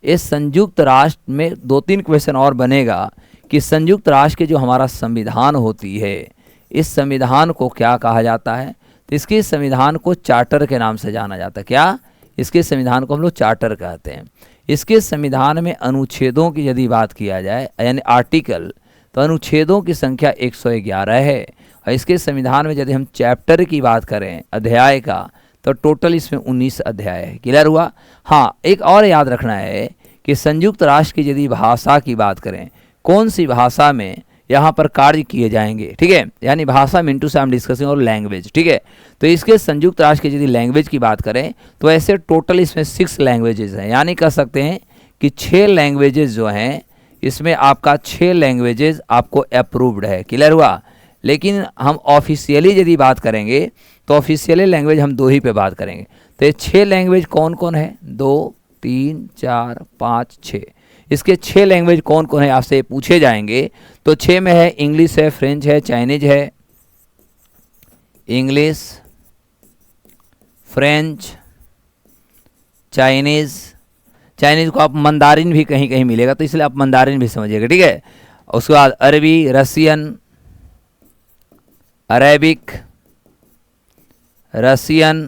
इस संयुक्त राष्ट्र में 2-3 क्वेश्चन और बनेगा कि संयुक्त राष्ट्र के जो हमारा संविधान होती है, इस संविधान को क्या कहा जाता है। तो इसके संविधान को चार्टर के नाम से जाना जाता है। क्या? इसके संविधान को हम लोग चार्टर कहते हैं। इसके संविधान में अनुच्छेदों की यदि बात किया जाए यानी आर्टिकल, तो अनुच्छेदों की संख्या 111 है। और इसके संविधान में यदि हम चैप्टर की बात करें, अध्याय का, तो टोटल इसमें 19 अध्याय है। क्लियर हुआ? हाँ, एक और याद रखना है कि संयुक्त राष्ट्र की यदि भाषा की बात करें, कौन सी भाषा में यहाँ पर कार्य किए जाएंगे, ठीक है, यानी भाषा मिंटू से हम डिस्कसिंग और लैंग्वेज, ठीक है। तो इसके संयुक्त राष्ट्र की यदि लैंग्वेज की बात करें तो ऐसे टोटल इसमें 6 लैंग्वेजेस हैं, यानी कह सकते हैं कि 6 लैंग्वेजेस जो हैं इसमें आपका 6 लैंग्वेजेस आपको अप्रूव्ड है। क्लियर हुआ? लेकिन हम ऑफिशियली यदि बात करेंगे तो ऑफिशियली लैंग्वेज हम 2 ही पे बात करेंगे। तो ये 6 लैंग्वेज कौन कौन है? 2, 3, 4, 5, 6। इसके 6 लैंग्वेज कौन कौन है आपसे पूछे जाएंगे। तो 6 में है इंग्लिश है, फ्रेंच है, चाइनीज है, इंग्लिश, फ्रेंच, चाइनीज। चाइनीज को आप मंदारिन भी कहीं कहीं मिलेगा, तो इसलिए आप मंदारिन भी समझिएगा, ठीक है। उसके बाद अरबी, Russian, Arabic, Russian,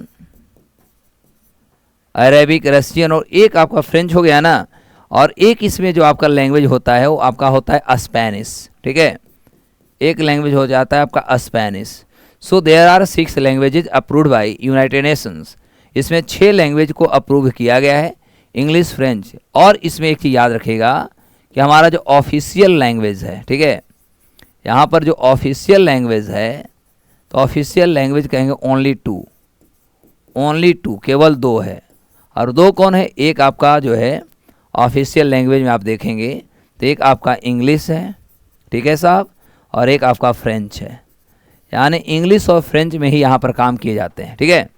Arabic, Russian, और एक आपका फ्रेंच हो गया ना। और एक इसमें जो आपका लैंग्वेज होता है वो आपका होता है स्पेनिश, ठीक है। एक लैंग्वेज हो जाता है आपका Spanish. So there are 6 languages approved by United Nations. इसमें 6 लैंग्वेज को अप्रूव किया गया है, इंग्लिश, फ्रेंच। और इसमें एक चीज़ याद रखिएगा कि हमारा जो ऑफिशियल लैंग्वेज है, ठीक है, यहाँ पर जो ऑफिशियल लैंग्वेज है, तो ऑफिशियल लैंग्वेज कहेंगे ओनली 2, ओनली 2, केवल 2 है। और 2 कौन है? एक आपका जो है ऑफिशियल लैंग्वेज में आप देखेंगे तो एक आपका इंग्लिश है, ठीक है साहब, और एक आपका फ्रेंच है। यानी इंग्लिश और फ्रेंच में ही यहाँ पर काम किए जाते हैं, ठीक है।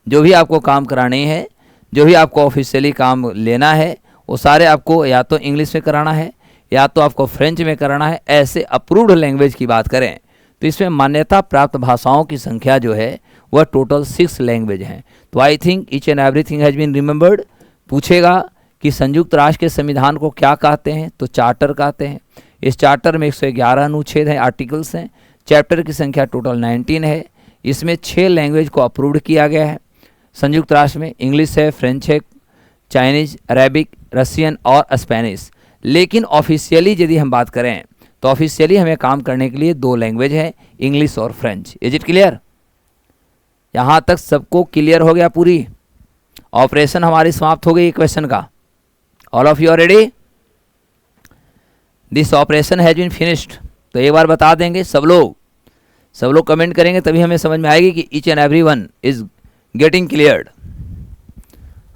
जो भी आपको काम कराने हैं, जो भी आपको ऑफिशियली काम लेना है, वो सारे आपको या तो इंग्लिश में कराना है या तो आपको फ्रेंच में कराना है। ऐसे अप्रूव्ड लैंग्वेज की बात करें तो इसमें मान्यता प्राप्त भाषाओं की संख्या जो है वह टोटल 6 लैंग्वेज हैं। तो I think each and everything has been remembered. पूछेगा कि संयुक्त राष्ट्र के संविधान को क्या कहते हैं, तो चार्टर कहते हैं। इस चार्टर में 111 अनुच्छेद हैं, आर्टिकल्स हैं। चैप्टर की संख्या टोटल 19 है। इसमें 6 लैंग्वेज को अप्रूव्ड किया गया है संयुक्त राष्ट्र में। इंग्लिश है, फ्रेंच है, चाइनीज, अरेबिक, रशियन और स्पेनिश। लेकिन ऑफिशियली यदि हम बात करें तो ऑफिशियली हमें काम करने के लिए 2 लैंग्वेज है, इंग्लिश और फ्रेंच। Is it clear? यहाँ तक सबको क्लियर हो गया? पूरी ऑपरेशन हमारी समाप्त हो गई क्वेश्चन का। All of you are ready? This operation has been finished. तो एक बार बता देंगे सब लोग कमेंट करेंगे, तभी हमें समझ में आएगी कि each and every one is getting cleared.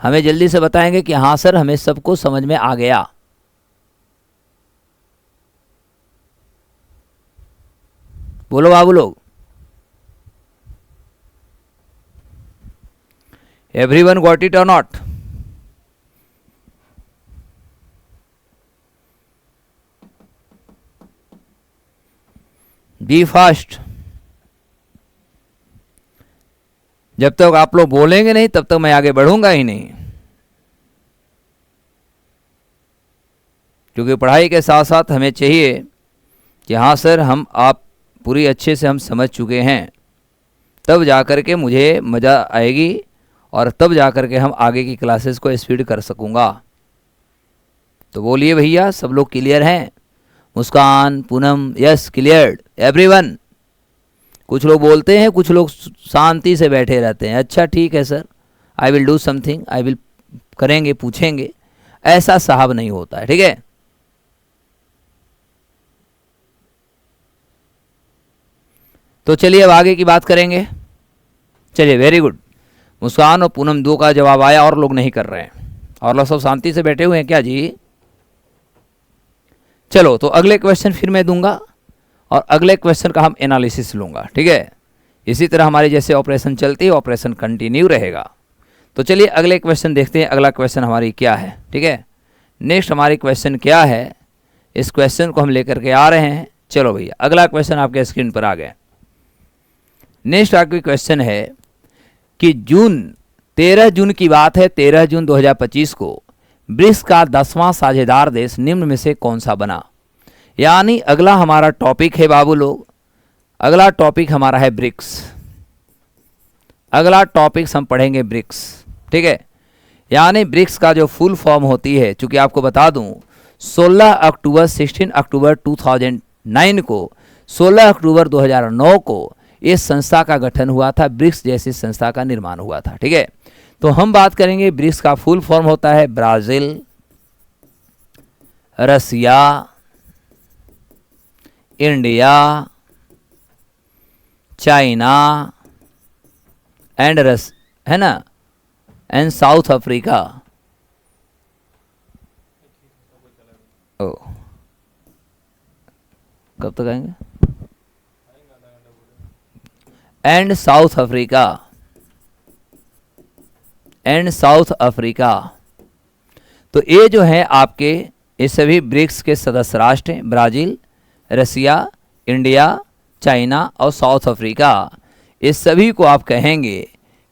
हमें जल्दी से बताएंगे कि हाँ सर हमें सबको समझ में आ गया। बोलो बाबू लोग। एवरीवन गॉट इट और नॉट? Be fast. जब तक आप लोग बोलेंगे नहीं तब तक मैं आगे बढ़ूंगा ही नहीं, क्योंकि पढ़ाई के साथ साथ हमें चाहिए कि हाँ सर हम आप पूरी अच्छे से हम समझ चुके हैं, तब जाकर के मुझे मज़ा आएगी और तब जाकर के हम आगे की क्लासेस को स्पीड कर सकूंगा। तो बोलिए भैया, सब लोग क्लियर हैं? मुस्कान, पूनम, यस क्लियर्ड एवरीवन। कुछ लोग बोलते हैं, कुछ लोग शांति से बैठे रहते हैं। अच्छा ठीक है sir, I will do something, I will करेंगे, पूछेंगे। ऐसा साहब नहीं होता है, ठीक है? तो चलिए अब आगे की बात करेंगे। चलिए वेरी गुड। मुस्कान और पूनम 2 का जवाब आया, और लोग नहीं कर रहे हैं, और लोग सब शांति से बैठे हुए हैं क्या जी? चलो तो अगले क्वेश्चन फिर मैं दूंगा और अगले क्वेश्चन का हम एनालिसिस लूंगा, ठीक है? इसी तरह हमारी जैसे ऑपरेशन चलती है ऑपरेशन कंटिन्यू रहेगा। तो चलिए अगले क्वेश्चन देखते हैं, अगला क्वेश्चन हमारी क्या है, ठीक है? नेक्स्ट हमारी क्वेश्चन क्या है, इस क्वेश्चन को हम लेकर के आ रहे हैं। चलो भैया अगला क्वेश्चन आपके स्क्रीन पर आ गया। नेक्स्ट आपकी क्वेश्चन है कि 13 जून की बात है, 13 जून 2025 को ब्रिक्स का 10वां साझेदार देश निम्न में से कौन सा बना? यानी अगला हमारा टॉपिक है बाबू लोग, अगला टॉपिक हमारा है ब्रिक्स। अगला टॉपिक हम पढ़ेंगे ब्रिक्स, ठीक है? यानी ब्रिक्स का जो फुल फॉर्म होती है, चूंकि आपको बता दूं 16 अक्टूबर 2009 को, 16 अक्टूबर 2009 को इस संस्था का गठन हुआ था, ब्रिक्स जैसी संस्था का निर्माण हुआ था, ठीक है? तो हम बात करेंगे ब्रिक्स का फुल फॉर्म होता है Brazil, Russia, India, China and है ना, एंड साउथ अफ्रीका। ओ कब तक आएंगे? And South Africa, and South Africa. तो ये जो है आपके ये सभी ब्रिक्स के सदस्य राष्ट्र हैं, ब्राज़ील, रसिया, इंडिया, चाइना और साउथ अफ्रीका। इस सभी को आप कहेंगे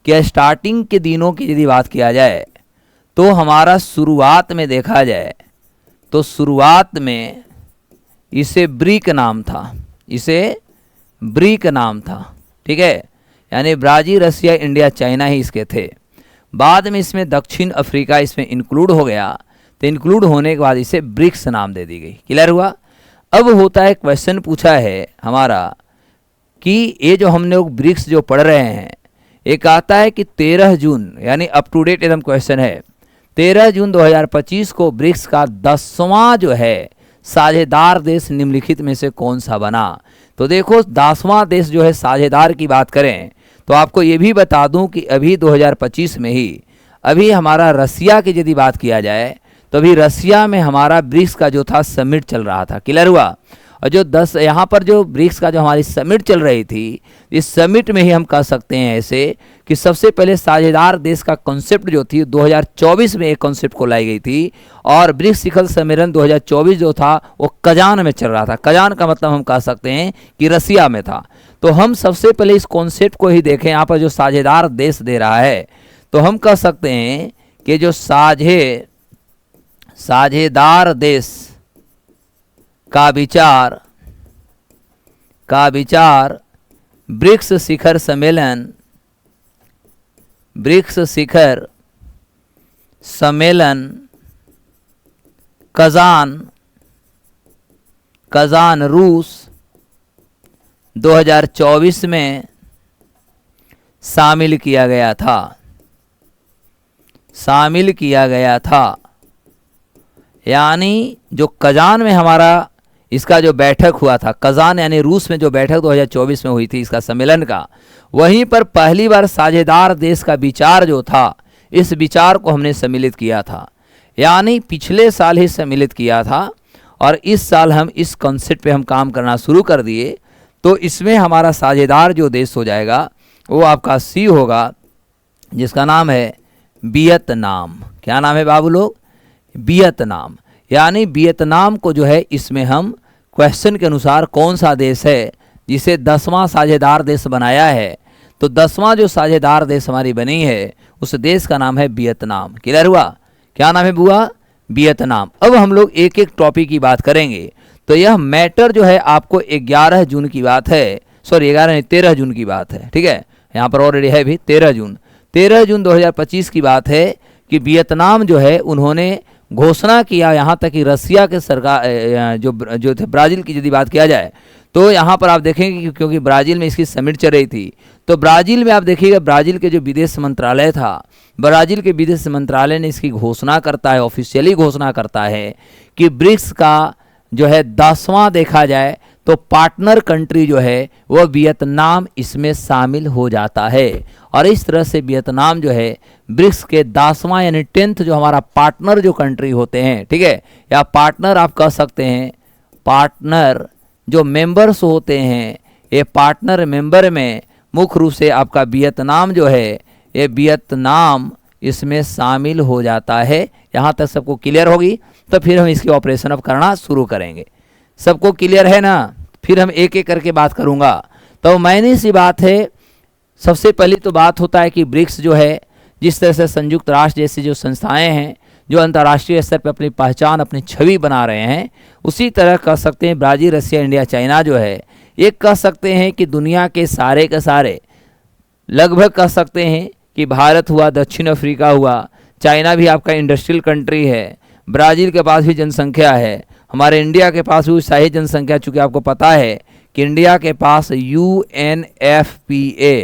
कि स्टार्टिंग के दिनों की यदि बात किया जाए तो हमारा शुरुआत में देखा जाए तो शुरुआत में इसे ब्रिक नाम था, इसे ब्रिक नाम था, ठीक है? यानी ब्राज़ील, रसिया, इंडिया, चाइना ही इसके थे। बाद में इसमें दक्षिण अफ्रीका इसमें इंक्लूड हो गया, तो इंक्लूड होने के बाद इसे ब्रिक्स नाम दे दी गई। क्लियर हुआ? अब होता है क्वेश्चन पूछा है हमारा कि ये जो हमने ब्रिक्स जो पढ़ रहे हैं, एक आता है कि 13 जून यानी अप टू डेट एकदम क्वेश्चन है, 13 जून 2025 को ब्रिक्स का 10वां जो है साझेदार देश निम्नलिखित में से कौन सा बना? तो देखो 10वां देश जो है साझेदार की बात करें तो आपको ये भी बता दूं कि अभी 2025 में ही अभी हमारा रसिया की यदि बात किया जाए तो अभी रसिया में हमारा ब्रिक्स का जो था समिट चल रहा था। क्लियर हुआ? और जो 10 यहाँ पर जो ब्रिक्स का जो हमारी समिट चल रही थी, इस समिट में ही हम कह सकते हैं ऐसे कि सबसे पहले साझेदार देश का कॉन्सेप्ट जो थी 2024 में एक कॉन्सेप्ट को लाई गई थी, और ब्रिक्स शिखर सम्मेलन 2024 जो था वो कजान में चल रहा था। कजान का मतलब हम कह सकते हैं कि रसिया में था। तो हम सबसे पहले इस कॉन्सेप्ट को ही देखें, यहाँ पर जो साझेदार देश दे रहा है, तो हम कह सकते हैं कि जो साझेदार देश का विचार ब्रिक्स शिखर सम्मेलन कजान रूस 2024 में शामिल किया गया था। यानी जो कजान में हमारा इसका जो बैठक हुआ था, कजान यानी रूस में जो बैठक 2024 में हुई थी इसका सम्मेलन का, वहीं पर पहली बार साझेदार देश का विचार जो था, इस विचार को हमने सम्मिलित किया था। यानी पिछले साल ही सम्मिलित किया था और इस साल हम इस कॉन्सेप्ट पे हम काम करना शुरू कर दिए। तो इसमें हमारा साझेदार जो देश हो जाएगा वो आपका सी होगा, जिसका नाम है वियतनाम। क्या नाम है बाबू लोग? वियतनाम। यानी वियतनाम को जो है इसमें हम क्वेश्चन के अनुसार कौन सा देश है जिसे 10वां साझेदार देश बनाया है, तो 10वां जो साझेदार देश हमारी बनी है उस देश का नाम है वियतनाम। क्लियर हुआ? क्या नाम है बुआ? वियतनाम। अब हम लोग एक एक टॉपिक की बात करेंगे। तो यह मैटर जो है आपको 11 जून की बात है, सॉरी 13 जून की बात है। ठीक है, यहाँ पर ऑलरेडी है भी 13 जून 2025 की बात है कि वियतनाम जो है उन्होंने घोषणा किया, यहाँ तक कि रसिया के सरकार जो थे ब्राज़ील की यदि बात किया जाए तो यहाँ पर आप देखेंगे कि क्योंकि ब्राज़ील में इसकी समिट चल रही थी, तो ब्राज़ील में आप देखिएगा ब्राज़ील के जो विदेश मंत्रालय था, ब्राज़ील के विदेश मंत्रालय ने इसकी घोषणा करता है, ऑफिशियली घोषणा करता है कि ब्रिक्स का जो है 10वां देखा जाए तो पार्टनर कंट्री जो है वह वियतनाम इसमें शामिल हो जाता है। और इस तरह से वियतनाम जो है ब्रिक्स के 10वां यानी 10th जो हमारा पार्टनर जो कंट्री होते हैं, ठीक है, या पार्टनर आप कह सकते हैं, पार्टनर जो मेंबर्स होते हैं, ये पार्टनर मेंबर में मुख्य रूप से आपका वियतनाम जो है, ये वियतनाम इसमें शामिल हो जाता है। यहाँ तक सबको क्लियर होगी? तो फिर हम इसकी ऑपरेशन अब करना शुरू करेंगे। सबको क्लियर है ना? फिर हम एक एक करके बात करूँगा। तो मैंने सी बात है, सबसे पहली तो बात होता है कि ब्रिक्स जो है, जिस तरह से संयुक्त राष्ट्र जैसी जो संस्थाएं हैं जो अंतर्राष्ट्रीय स्तर पर अपनी पहचान, अपनी छवि बना रहे हैं, उसी तरह कह सकते हैं ब्राज़ील, रसिया, इंडिया, चाइना जो है, ये कह सकते हैं कि दुनिया के सारे लगभग कह सकते हैं कि भारत हुआ, दक्षिण अफ्रीका हुआ, चाइना भी आपका इंडस्ट्रियल कंट्री है, ब्राज़ील के पास भी जनसंख्या है, हमारे इंडिया के पास भी उत्साही जनसंख्या, चूँकि आपको पता है कि इंडिया के पास UNFPA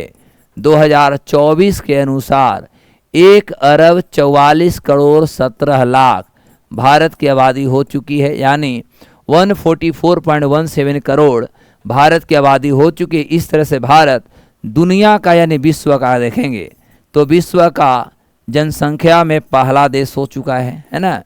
2024 के अनुसार 1,44,17,00,000 भारत की आबादी हो चुकी है। यानी 144.17 करोड़ भारत की आबादी हो चुकी है। इस तरह से भारत दुनिया का यानी विश्व का देखेंगे तो विश्व का जनसंख्या में पहला देश हो चुका है ना।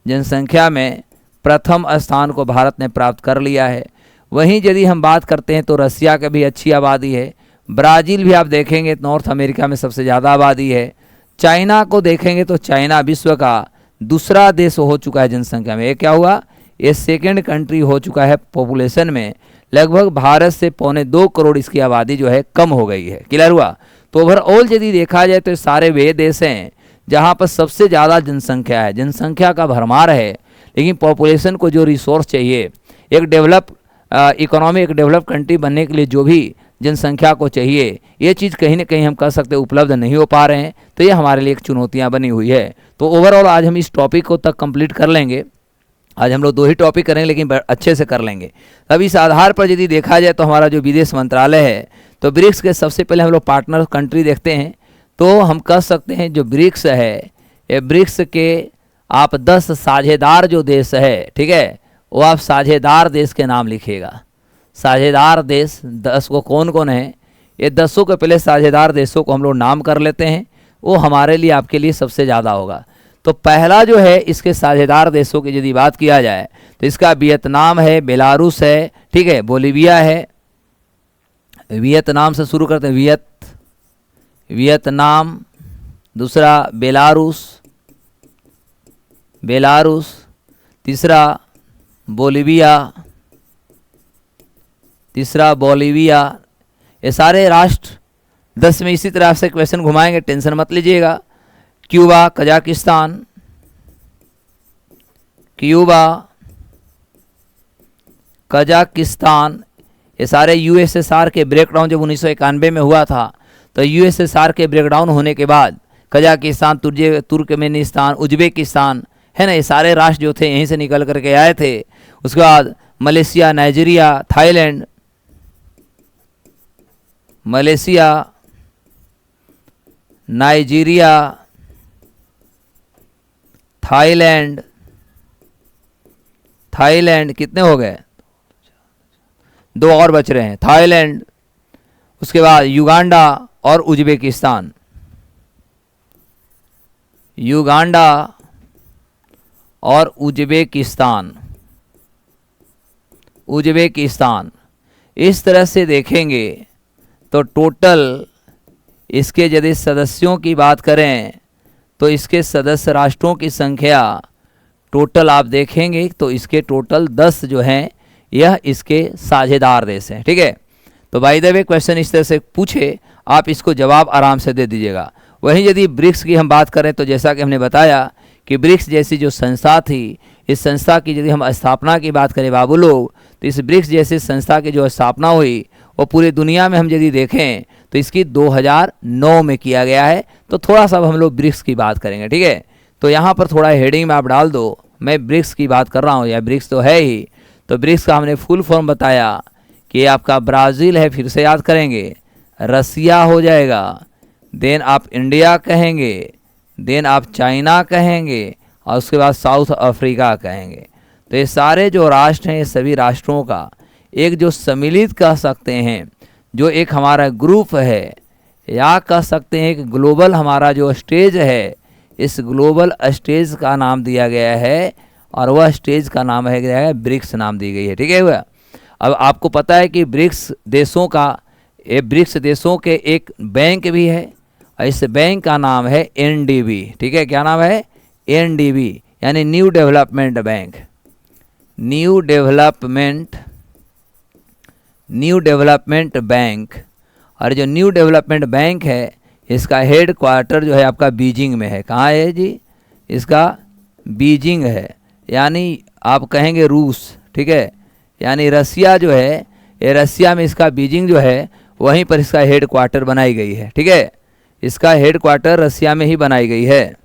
जनसंख्या में प्रथम स्थान को भारत ने प्राप्त कर लिया है। वहीं यदि हम बात करते हैं तो रसिया की भी अच्छी आबादी है, ब्राज़ील भी आप देखेंगे नॉर्थ अमेरिका में सबसे ज़्यादा आबादी है, चाइना को देखेंगे तो चाइना विश्व का दूसरा देश हो चुका है जनसंख्या में। ये क्या हुआ? ये सेकेंड कंट्री हो चुका है पॉपुलेशन में। लगभग भारत से 1.25 करोड़ इसकी आबादी जो है कम हो गई है। क्लियर हुआ? तो ओवरऑल यदि देखा जाए तो सारे वे देश हैं जहाँ पर सबसे ज़्यादा जनसंख्या है, जनसंख्या का भरमार है, लेकिन पॉपुलेशन को जो रिसोर्स चाहिए, एक डेवलप इकोनॉमी, एक डेवलप कंट्री बनने के लिए जो भी जनसंख्या को चाहिए, ये चीज़ कहीं ना कहीं हम कह सकते हैं उपलब्ध नहीं हो पा रहे हैं। तो ये हमारे लिए एक चुनौतियाँ बनी हुई है। तो ओवरऑल आज हम इस टॉपिक को तक कंप्लीट कर लेंगे। आज हम लोग 2 ही टॉपिक करेंगे लेकिन अच्छे से कर लेंगे। अब इस आधार पर यदि देखा जाए तो हमारा जो विदेश मंत्रालय है, तो ब्रिक्स के सबसे पहले हम लोग पार्टनर कंट्री देखते हैं। तो हम कह सकते हैं जो ब्रिक्स है, ये ब्रिक्स के आप 10 साझेदार जो देश है, ठीक है, वो आप साझेदार देश के नाम लिखिएगा। साझेदार देश 10 को कौन कौन है, ये 10 के पहले साझेदार देशों को हम लोग नाम कर लेते हैं, वो हमारे लिए आपके लिए सबसे ज़्यादा होगा। तो पहला जो है इसके साझेदार देशों की यदि बात किया जाए तो इसका वियतनाम है, बेलारूस है, ठीक है, बोलीविया है। वियतनाम से शुरू करते हैं, वियतनाम, दूसरा बेलारूस, तीसरा बोलीविया, ये सारे राष्ट्र 10 में इसी तरह से क्वेश्चन घुमाएंगे, टेंशन मत लीजिएगा। क्यूबा, कजाकिस्तान, क्यूबा, कजाकिस्तान, ये सारे यूएसएसआर के ब्रेकडाउन जब 1991 में हुआ था, तो यूएसएसआर के ब्रेकडाउन होने के बाद कजाकिस्तान, तुर्कमेनिस्तान, उज्बेकिस्तान, है ना, ये सारे राष्ट्र जो थे यहीं से निकल करके आए थे। उसके बाद Malaysia, Nigeria, Thailand, Malaysia, Nigeria, Thailand, Thailand कितने हो गए, 2 और बच रहे हैं, थाईलैंड। उसके बाद युगांडा और उज्बेकिस्तान, युगांडा और उज्बेकिस्तान, उज्बेकिस्तान। इस तरह से देखेंगे तो टोटल इसके यदि सदस्यों की बात करें तो इसके सदस्य राष्ट्रों की संख्या टोटल आप देखेंगे तो इसके टोटल 10 जो हैं यह इसके साझेदार देश हैं। ठीक है, तो बाय द वे क्वेश्चन इस तरह से पूछे, आप इसको जवाब आराम से दे दीजिएगा। वहीं यदि ब्रिक्स की हम बात करें तो जैसा कि हमने बताया कि ब्रिक्स जैसी जो संस्था थी, इस संस्था की यदि हम स्थापना की बात करें बाबू लोग, तो इस ब्रिक्स जैसी संस्था की जो स्थापना हुई वो पूरी दुनिया में हम यदि देखें तो इसकी 2009 में किया गया है। तो थोड़ा सा हम लोग ब्रिक्स की बात करेंगे। ठीक है, तो यहाँ पर थोड़ा हेडिंग में आप डाल दो, मैं ब्रिक्स की बात कर रहा हूँ, या ब्रिक्स तो है ही। तो ब्रिक्स का हमने फुल फॉर्म बताया कि आपका ब्राज़ील है, फिर से याद करेंगे, रसिया हो जाएगा, देन आप इंडिया कहेंगे, देन आप चाइना कहेंगे, और उसके बाद साउथ अफ्रीका कहेंगे। तो ये सारे जो राष्ट्र हैं, ये सभी राष्ट्रों का एक जो सम्मिलित कह सकते हैं, जो एक हमारा ग्रुप है, या कह सकते हैं एक ग्लोबल हमारा जो स्टेज है, इस ग्लोबल स्टेज का नाम दिया गया है, और वह स्टेज का नाम है गया है ब्रिक्स नाम दी गई है। ठीक है हुआ। अब आपको पता है कि ब्रिक्स देशों का, ये ब्रिक्स देशों के एक बैंक भी है, और इस बैंक का नाम है एनडीबी। ठीक है, क्या नाम है, एनडीबी, यानी new development bank, new development bank. और जो न्यू डेवलपमेंट बैंक है, इसका हेड क्वार्टर जो है आपका बीजिंग में है। कहाँ है जी, इसका बीजिंग है, यानी आप कहेंगे रूस। ठीक है, यानी रसिया जो है, ये रसिया में इसका बीजिंग जो है, वहीं पर इसका हेड क्वार्टर बनाई गई है। ठीक है, इसका हेड क्वार्टर रसिया में ही बनाई गई है।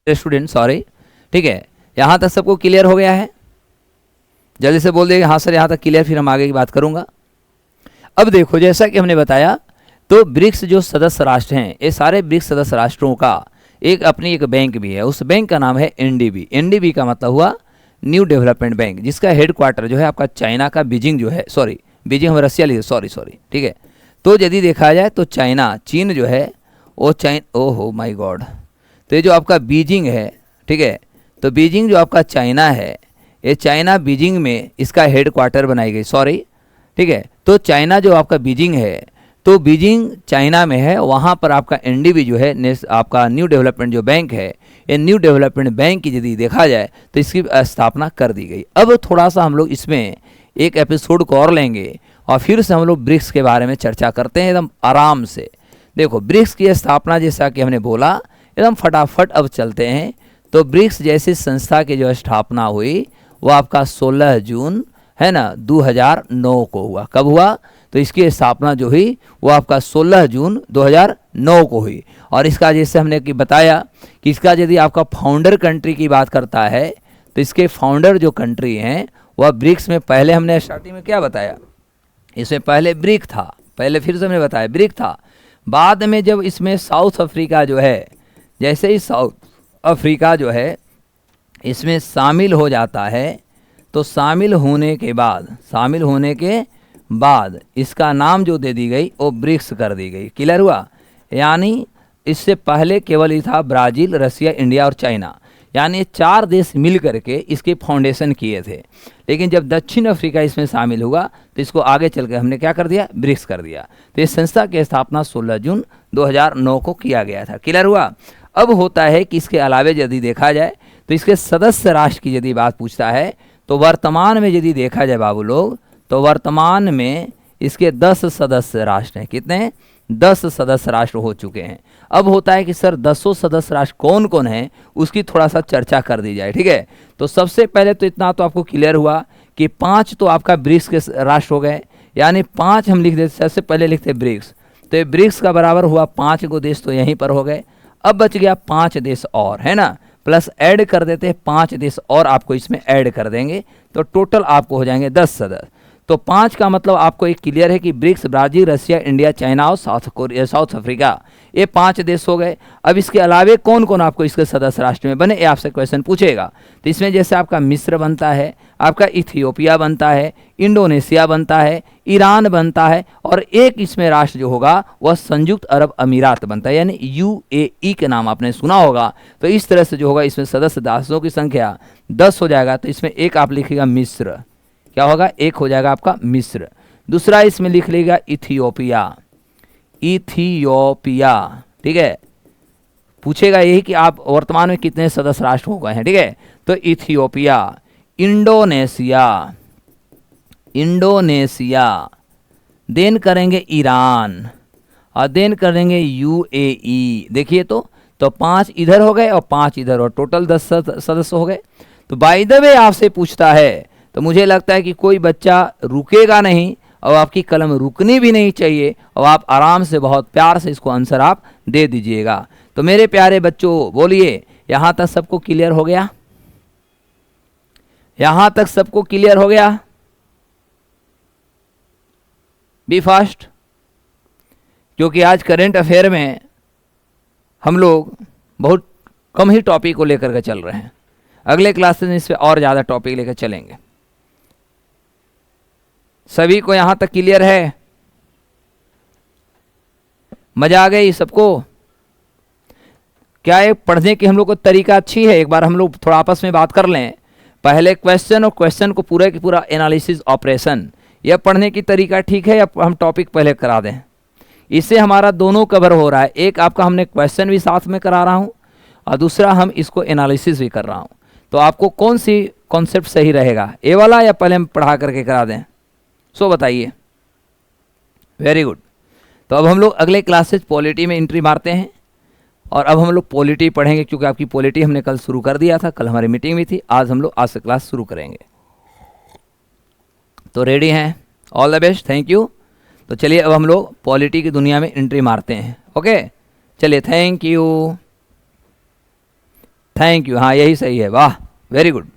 Student sorry. ठीक है, यहाँ तक सबको क्लियर हो गया है? जल्दी से बोल देगा हाँ सर यहाँ तक क्लियर, फिर हम आगे की बात करूँगा। अब देखो, जैसा कि हमने बताया, तो ब्रिक्स जो सदस्य राष्ट्र हैं, ये सारे ब्रिक्स सदस्य राष्ट्रों का एक अपनी एक बैंक भी है। उस बैंक का नाम है एनडीबी। एनडीबी का मतलब हुआ न्यू डेवलपमेंट बैंक, जिसका हेड क्वार्टर जो है आपका चाइना का बीजिंग जो है, सॉरी बीजिंग हम रसिया लिए, सॉरी। ठीक है, तो यदि देखा जाए तो चाइना, चीन जो है वो ओहो माय गॉड, तो ये जो आपका बीजिंग है, ठीक है, तो बीजिंग जो आपका चाइना है, ये चाइना बीजिंग में इसका हेड क्वार्टर बनाई गई, सॉरी। ठीक है, तो चाइना जो आपका बीजिंग है, तो बीजिंग चाइना में है, वहाँ पर आपका एनडीबी जो है, आपका न्यू डेवलपमेंट जो बैंक है, ये न्यू डेवलपमेंट बैंक की यदि देखा जाए तो इसकी स्थापना कर दी गई। अब थोड़ा सा हम लोग इसमें एक एपिसोड को और लेंगे और फिर से हम लोग ब्रिक्स के बारे में चर्चा करते हैं एकदम आराम से। देखो, ब्रिक्स की स्थापना जैसा कि हमने बोला, एकदम फटाफट अब चलते हैं। तो ब्रिक्स जैसी संस्था की जो स्थापना हुई वो आपका 16 जून है ना 2009 को हुआ। कब हुआ? तो इसकी स्थापना जो हुई वो आपका 16 जून 2009 को हुई। और इसका जैसे हमने कि बताया कि इसका यदि आपका फाउंडर कंट्री की बात करता है तो इसके फाउंडर जो कंट्री हैं वह ब्रिक्स में पहले हमने स्टार्टिंग में क्या बताया, इसमें पहले ब्रिक था, पहले फिर से हमने बताया ब्रिक था। बाद में जब इसमें साउथ अफ्रीका जो है, जैसे ही साउथ अफ्रीका जो है इसमें शामिल हो जाता है, तो शामिल होने के बाद इसका नाम जो दे दी गई वो ब्रिक्स कर दी गई। क्लियर हुआ? यानी इससे पहले केवल ही था ब्राज़ील, रसिया, इंडिया और चाइना, यानी 4 देश मिल करके इसके फाउंडेशन किए थे। लेकिन जब दक्षिण अफ्रीका इसमें शामिल हुआ तो इसको आगे चल के हमने क्या कर दिया, ब्रिक्स कर दिया। तो इस संस्था की स्थापना 16 जून 2009 को किया गया था। क्लियर हुआ? अब होता है कि इसके अलावे यदि देखा जाए तो इसके सदस्य राष्ट्र की यदि बात पूछता है तो वर्तमान में यदि देखा जाए बाबू लोग, तो वर्तमान में इसके 10 सदस्य राष्ट्र हैं। कितने? 10 सदस्य राष्ट्र हो चुके हैं। अब होता है कि सर 10 सदस्य राष्ट्र कौन कौन है, उसकी थोड़ा सा चर्चा कर दी जाए। ठीक है, तो सबसे पहले तो इतना तो आपको क्लियर हुआ कि 5 तो आपका ब्रिक्स के राष्ट्र हो गए, यानी 5 हम लिख देते, सबसे पहले लिखते ब्रिक्स, तो ये ब्रिक्स का बराबर हुआ 5 को देश तो यहीं पर हो गए। अब बच गया 5 देश और, है ना, प्लस ऐड कर देते हैं 5 देश और आपको इसमें ऐड कर देंगे, तो टोटल आपको हो जाएंगे 10 सदस्य। तो 5 का मतलब आपको एक क्लियर है कि ब्रिक्स ब्राज़ील, रसिया, इंडिया, चाइना और साउथ अफ्रीका, ये 5 देश हो गए। अब इसके अलावे कौन कौन आपको इसके सदस्य राष्ट्र में बने, ये आपसे क्वेश्चन पूछेगा। तो इसमें जैसे आपका मिस्र बनता है, आपका इथियोपिया बनता है, इंडोनेशिया बनता है, ईरान बनता है, और एक इसमें राष्ट्र जो होगा वह संयुक्त अरब अमीरात बनता है, यानी UAE के नाम आपने सुना होगा। तो इस तरह से जो होगा इसमें सदस्य राष्ट्रों की संख्या 10 हो जाएगा। तो इसमें एक आप लिखिएगा मिस्र, क्या होगा, एक हो जाएगा आपका मिस्र। दूसरा इसमें लिख लीजिएगा इथियोपिया, ठीक है, पूछेगा यही कि आप वर्तमान में कितने सदस्य राष्ट्र हो गए हैं। ठीक है, तो इथियोपिया, इंडोनेशिया, देन करेंगे ईरान, और देन करेंगे UAE। देखिए तो 5 इधर हो गए और 5 इधर, और टोटल 10 सदस्य हो गए। तो बाय द वे आपसे पूछता है तो मुझे लगता है कि कोई बच्चा रुकेगा नहीं, और आपकी कलम रुकनी भी नहीं चाहिए, और आप आराम से बहुत प्यार से इसको आंसर आप दे दीजिएगा। तो मेरे प्यारे बच्चों बोलिए, यहाँ तक सबको क्लियर हो गया? यहाँ तक सबको क्लियर हो गया? बी फास्ट, क्योंकि आज करंट अफेयर में हम लोग बहुत कम ही टॉपिक को लेकर के चल रहे हैं। अगले क्लासेस में इस पर और ज़्यादा टॉपिक लेकर चलेंगे। सभी को यहाँ तक क्लियर है? मजा आ गई सबको? क्या है पढ़ने की हम लोग को तरीका अच्छी है? एक बार हम लोग थोड़ा आपस में बात कर लें। पहले क्वेश्चन और क्वेश्चन को पूरा की पूरा एनालिसिस ऑपरेशन, यह पढ़ने की तरीका ठीक है, या हम टॉपिक पहले करा दें? इससे हमारा दोनों कवर हो रहा है। एक आपका हमने क्वेश्चन भी साथ में करा रहा हूँ, और दूसरा हम इसको एनालिसिस भी कर रहा हूँ। तो आपको कौन सी कॉन्सेप्ट सही रहेगा, ए वाला या पहले हम पढ़ा करके करा दें? सो बताइए। Very good. तो अब हम लोग अगले क्लासेज पॉलिटी में एंट्री मारते हैं, और अब हम लोग पॉलिटी पढ़ेंगे, क्योंकि आपकी पॉलिटी हमने कल शुरू कर दिया था, कल हमारी मीटिंग भी थी। आज हम लोग आज से क्लास शुरू करेंगे। तो रेडी हैं? All the best, thank you. तो चलिए अब हम लोग पॉलिटी की दुनिया में एंट्री मारते हैं। ओके, चलिए, थैंक यू। हाँ, यही सही है, वाह, वेरी गुड।